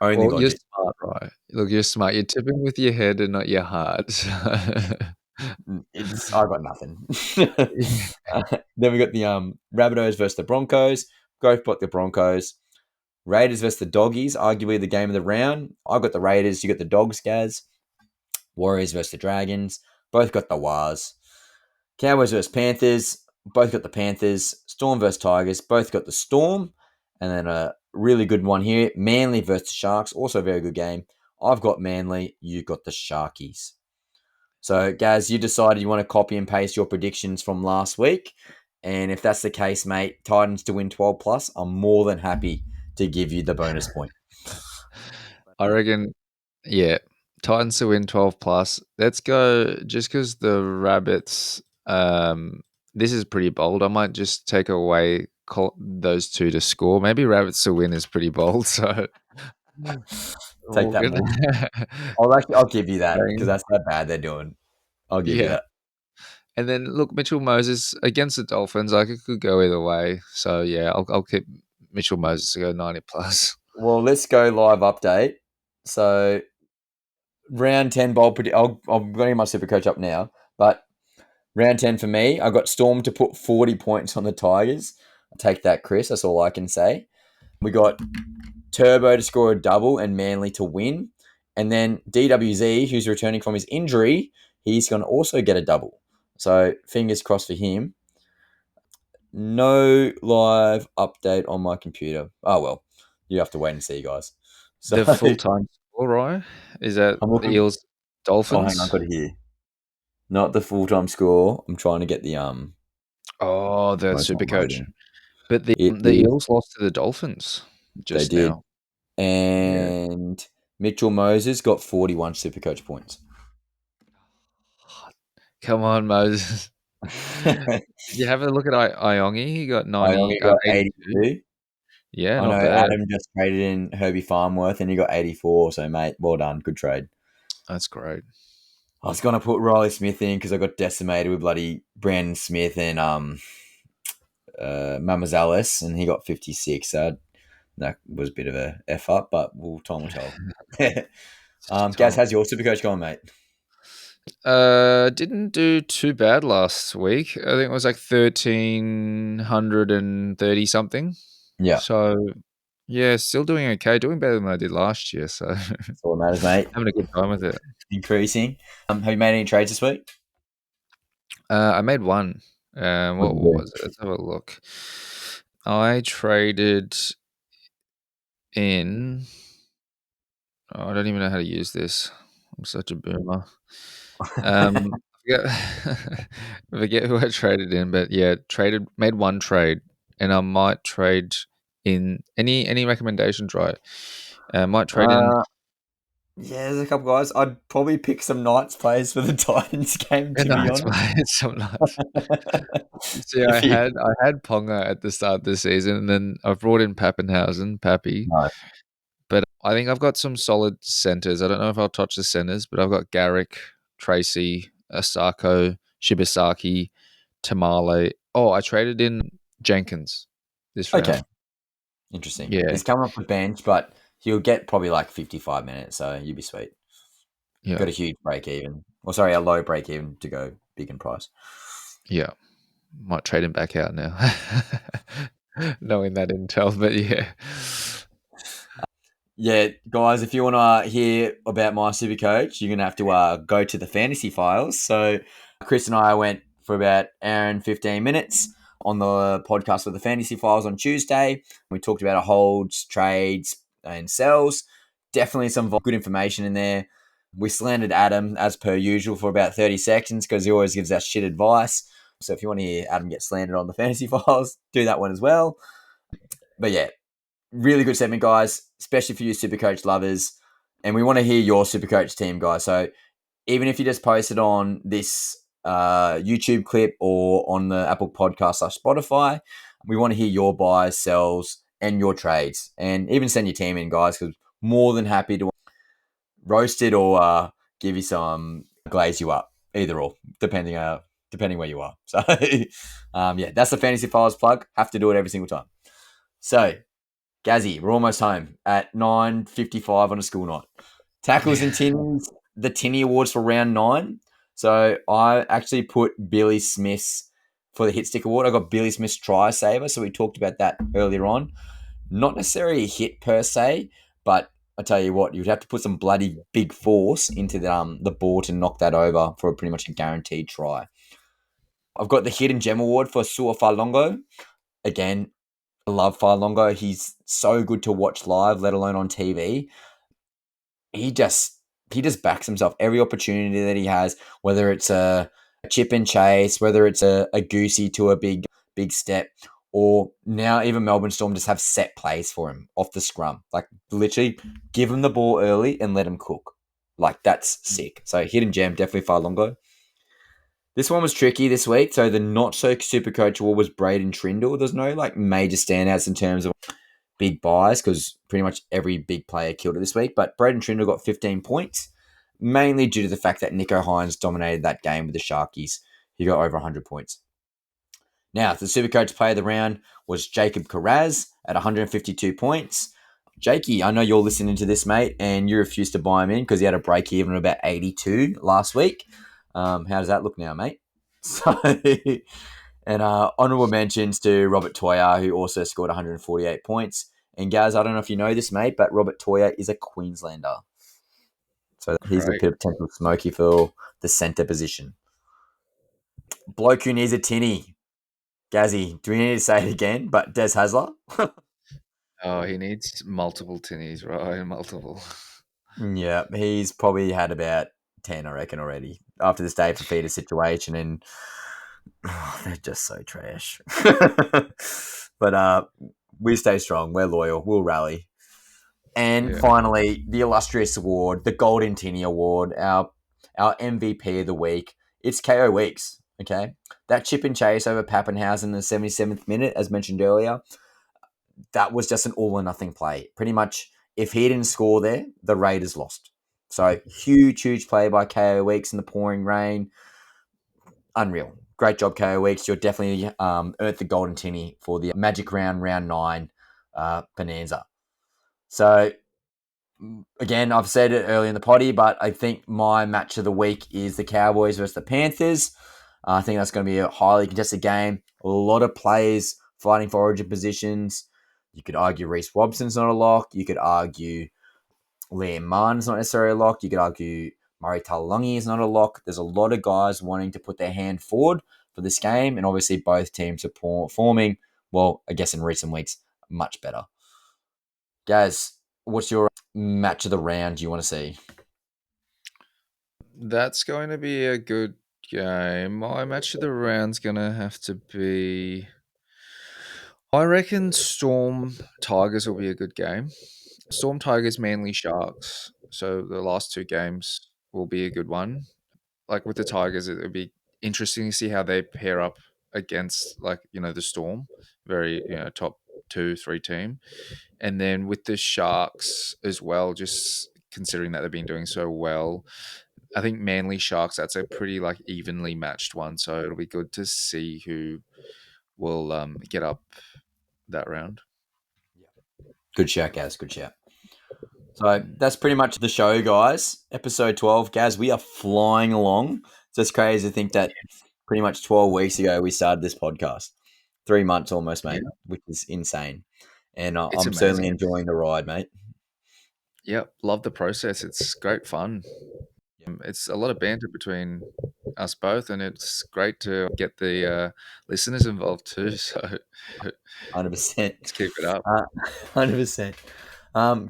Speaker 2: Well, you're
Speaker 1: logic.
Speaker 2: smart, right? Look, you're smart. You're tipping with your head and not your heart.
Speaker 1: I got nothing.
Speaker 2: Yeah.
Speaker 1: Then we got the Rabbitohs versus the Broncos. Both got the Broncos. Raiders versus the Doggies, arguably the game of the round. I got the Raiders. You got the Dogs, Gaz. Warriors versus the Dragons. Both got the Wars. Cowboys versus Panthers. Both got the Panthers. Storm versus Tigers. Both got the Storm. And then a really good one here. Manly versus the Sharks. Also a very good game. I've got Manly. You got the Sharkies. So, Gaz, you decided you want to copy and paste your predictions from last week. And if that's the case, mate, Titans to win 12 plus, I'm more than happy to give you the bonus point.
Speaker 2: I reckon, yeah, Titans to win 12 plus. Let's go just because the Rabbits, this is pretty bold. I might just take away those two to score. Maybe Rabbits to win is pretty bold. So
Speaker 1: Take
Speaker 2: we're
Speaker 1: that
Speaker 2: gonna,
Speaker 1: more. I'll give you that because
Speaker 2: going-
Speaker 1: that's how bad they're doing. I'll give you
Speaker 2: yeah.
Speaker 1: that.
Speaker 2: And then look, Mitchell Moses against the Dolphins. Like it could go either way. So yeah, I'll keep Mitchell Moses to go 90 plus.
Speaker 1: Well, let's go live update. So, round 10 bowl predict. I'm getting my super coach up now, but round 10 for me, I got Storm to put 40 points on the Tigers. I'll take that, Chris. That's all I can say. We got Turbo to score a double and Manly to win. And then DWZ, who's returning from his injury, he's going to also get a double. So fingers crossed for him. No live update on my computer. Oh, well, you have to wait and see, guys. So
Speaker 2: The full time All right. Is that
Speaker 1: I'm
Speaker 2: the
Speaker 1: looking.
Speaker 2: Eels
Speaker 1: Oh, hang on,
Speaker 2: Dolphins?
Speaker 1: got it here. Not the full time score. I'm trying to get the
Speaker 2: Oh, the
Speaker 1: most not
Speaker 2: Supercoach.
Speaker 1: loading.
Speaker 2: But the
Speaker 1: It
Speaker 2: the
Speaker 1: is.
Speaker 2: Eels lost to the Dolphins
Speaker 1: They
Speaker 2: just
Speaker 1: did,
Speaker 2: now. Yeah.
Speaker 1: and Mitchell Moses got 41 Supercoach points.
Speaker 2: Come on, Moses.
Speaker 1: I
Speaker 2: Did you have a look at Iongi? He got
Speaker 1: only got
Speaker 2: 82.
Speaker 1: 82.
Speaker 2: Yeah,
Speaker 1: I
Speaker 2: not
Speaker 1: know
Speaker 2: bad.
Speaker 1: Adam just traded in Herbie Farmworth, and he got 84. So, mate, well done, good trade.
Speaker 2: That's great.
Speaker 1: I was gonna put Riley Smith in because I got decimated with bloody Brandon Smith and Mamazales, and he got 56. So that was a bit of a F up, but time will tell. Gaz,
Speaker 2: Time.
Speaker 1: how's your Supercoach going, mate?
Speaker 2: Didn't do too bad last week. I think it was like 1,330 something.
Speaker 1: Yeah,
Speaker 2: So, yeah, still doing okay. Doing better than I did last year. So,
Speaker 1: that's all that matters, mate.
Speaker 2: having a good time with it.
Speaker 1: Increasing. Have you made any trades this week?
Speaker 2: I made one.
Speaker 1: What
Speaker 2: What
Speaker 1: did you
Speaker 2: was it? Let's have a look. I traded in. Oh, I don't even know how to use this. I'm such a boomer.
Speaker 1: do?
Speaker 2: I forget, I forget who I traded in, but yeah, made one trade, and I might trade in any recommendations, right? Might trade in
Speaker 1: uh, yeah, there's a couple guys. I'd probably pick some Knights players for the Titans game,
Speaker 2: a
Speaker 1: to be
Speaker 2: Knights,
Speaker 1: honest.
Speaker 2: mate. Some Knights. See,
Speaker 1: If you
Speaker 2: I had Ponga at the start of the season, and then I've brought in Pappenhausen, Pappy.
Speaker 1: no.
Speaker 2: But I think I've got some solid centers. I don't know if I'll touch the centers, but I've got Garrick, Tracy, Asako, Shibasaki, Tamale. Oh, I traded in Jenkins this round.
Speaker 1: Okay, interesting.
Speaker 2: Yeah,
Speaker 1: He's coming off the bench, but he'll get probably like 55 minutes, so you'll be sweet.
Speaker 2: yeah,
Speaker 1: Got a huge break even. Or sorry, a low break even to go big in price.
Speaker 2: yeah. Might trade him back out now, knowing that intel. But yeah,
Speaker 1: Yeah, guys, if you want to hear about my super coach, you're going to have to go to the fantasy files. So, Chris and I went for about an hour and 15 minutes on the podcast with the fantasy files on Tuesday. We talked about our holds, trades, and sells. Definitely some good information in there. We slandered Adam as per usual for about 30 seconds because he always gives us shit advice. So, if you want to hear Adam get slandered on the fantasy files, do that one as well. But yeah, really good segment, guys, especially for you Supercoach lovers. And we want to hear your Supercoach team, guys. So even if you just post it on this YouTube clip or on the Apple Podcast / Spotify, we want to hear your buys, sells, and your trades. And even send your team in, guys, because more than happy to roast it or give you some glaze you up, either or, depending where you are. So yeah, that's the Fantasy Files plug. Have to do it every single time. So Gazzy, we're almost home at 9:55 on a school night. Tackles and
Speaker 2: yeah.
Speaker 1: Tinnies, the Tinnie Awards for round 9. So I actually put Billy Smith's for the Hit Stick Award. I got Billy Smith's try saver, so we talked about that earlier on. Not necessarily a hit per se, but I tell you what, you'd have to put some bloody big force into the ball to knock that over for pretty much a guaranteed try. I've got the Hidden Gem Award for Sua Falongo. Again, I love Farlongo. He's so good to watch live, let alone on TV. He just backs himself every opportunity that he has, whether it's a chip and chase, whether it's a goosey to a big step, or now even Melbourne Storm just have set plays for him off the scrum. Like literally give him the ball early and let him cook. Like that's sick. So hidden gem, definitely Farlongo. This one was tricky this week. So the not so super coach award was Braden Trindle. There's no like major standouts in terms of big buys because pretty much every big player killed it this week. But Braden Trindle got 15 points, mainly due to the fact that Nico Hines dominated that game with the Sharkies. He got over 100 points. Now, the Supercoach player of the round was Jacob Carraz at 152 points. Jakey, I know you're listening to this, mate, and you refused to buy him in because he had a break even of about 82 last week. How does that look now, mate? So, and honourable mentions to Robert Toya, who also scored 148 points. And Gaz, I don't know if you know this, mate, but Robert Toya is a Queenslander. So he's a
Speaker 2: Great.
Speaker 1: potential smoky for the centre position. Bloke who needs a tinny. Gazzy, do we need to say it again? But Des Hasler?
Speaker 2: Oh, he needs multiple tinnies, right? Multiple.
Speaker 1: Yeah, he's probably had about 10, I reckon, already after this Dave Fafita situation, and they're just so trash. But we stay strong. We're loyal. We'll rally. And
Speaker 2: Yeah.
Speaker 1: finally, the illustrious award, the Golden Tinnie Award, our MVP of the week. It's KO Weeks. Okay, that chip and chase over Pappenhausen in the 77th minute, as mentioned earlier, that was just an all or nothing play. Pretty much, if he didn't score there, the Raiders lost. So huge play by KO Weeks in the pouring rain. Unreal. Great job, KO Weeks. You're definitely earned the Golden Tinny for the Magic Round 9 bonanza. So, again, I've said it early in the potty, but I think my match of the week is the Cowboys versus the Panthers. I think that's going to be a highly contested game. A lot of players fighting for origin positions. You could argue Reece Robson's not a lock. You could argue Liam Martin's not necessarily a lock. You could argue Murray Taulagi is not a lock. There's a lot of guys wanting to put their hand forward for this game, and obviously both teams are performing, well, I guess in recent weeks, much better. Guys, what's your match of the round you want to see?
Speaker 2: That's going to be a good game. My match of the round's going to have to be. I reckon Storm Tigers will be a good game. Storm Tigers, Manly Sharks. So the last two games will be a good one. Like with the Tigers, it'll be interesting to see how they pair up against, like, the Storm, very, top 2, 3 team. And then with the Sharks as well, just considering that they've been doing so well, I think Manly Sharks, that's a pretty like evenly matched one. So it'll be good to see who will get up that round.
Speaker 1: Good shout, Gaz. Good shout. So that's pretty much the show, guys. Episode 12. Gaz, we are flying along. It's just crazy to think that pretty much 12 weeks ago we started this podcast. 3 months almost, mate,
Speaker 2: Yeah,
Speaker 1: which is insane. And
Speaker 2: it's
Speaker 1: I'm certainly
Speaker 2: amazing.
Speaker 1: enjoying the ride, mate.
Speaker 2: Yep, love the process. It's great fun. It's a lot of banter between us both, and it's great to get the listeners involved too. So
Speaker 1: 100%.
Speaker 2: let's keep it up.
Speaker 1: 100%.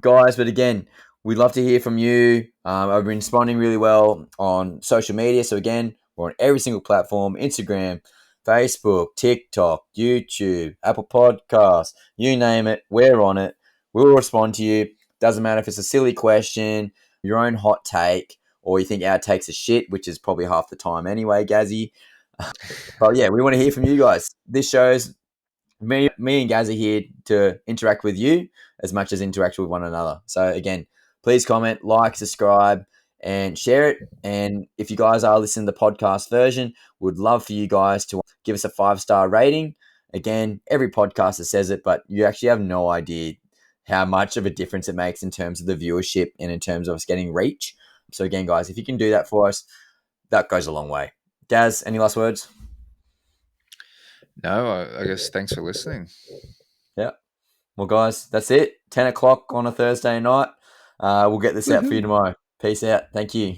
Speaker 1: Guys, but again, we'd love to hear from you. I've been responding really well on social media. So again, we're on every single platform: Instagram, Facebook, TikTok, YouTube, Apple Podcasts, you name it, we're on it. We'll respond to you. Doesn't matter if it's a silly question, your own hot take, or you think our takes are shit, which is probably half the time anyway, Gazzy. But yeah, we want to hear from you guys. This show's me and Gaz are here to interact with you as much as interact with one another. So again, please comment, like, subscribe, and share it. And if you guys are listening to the podcast version, we'd love for you guys to give us a 5-star rating. Again, every podcaster says it, but you actually have no idea how much of a difference it makes in terms of the viewership and in terms of us getting reach. So again, guys, if you can do that for us, that goes a long way. Gaz, any last words?
Speaker 2: No, I guess thanks for listening.
Speaker 1: Yeah. Well, guys, that's it. 10 o'clock on a Thursday night. We'll get this out for you tomorrow. Peace out. Thank you.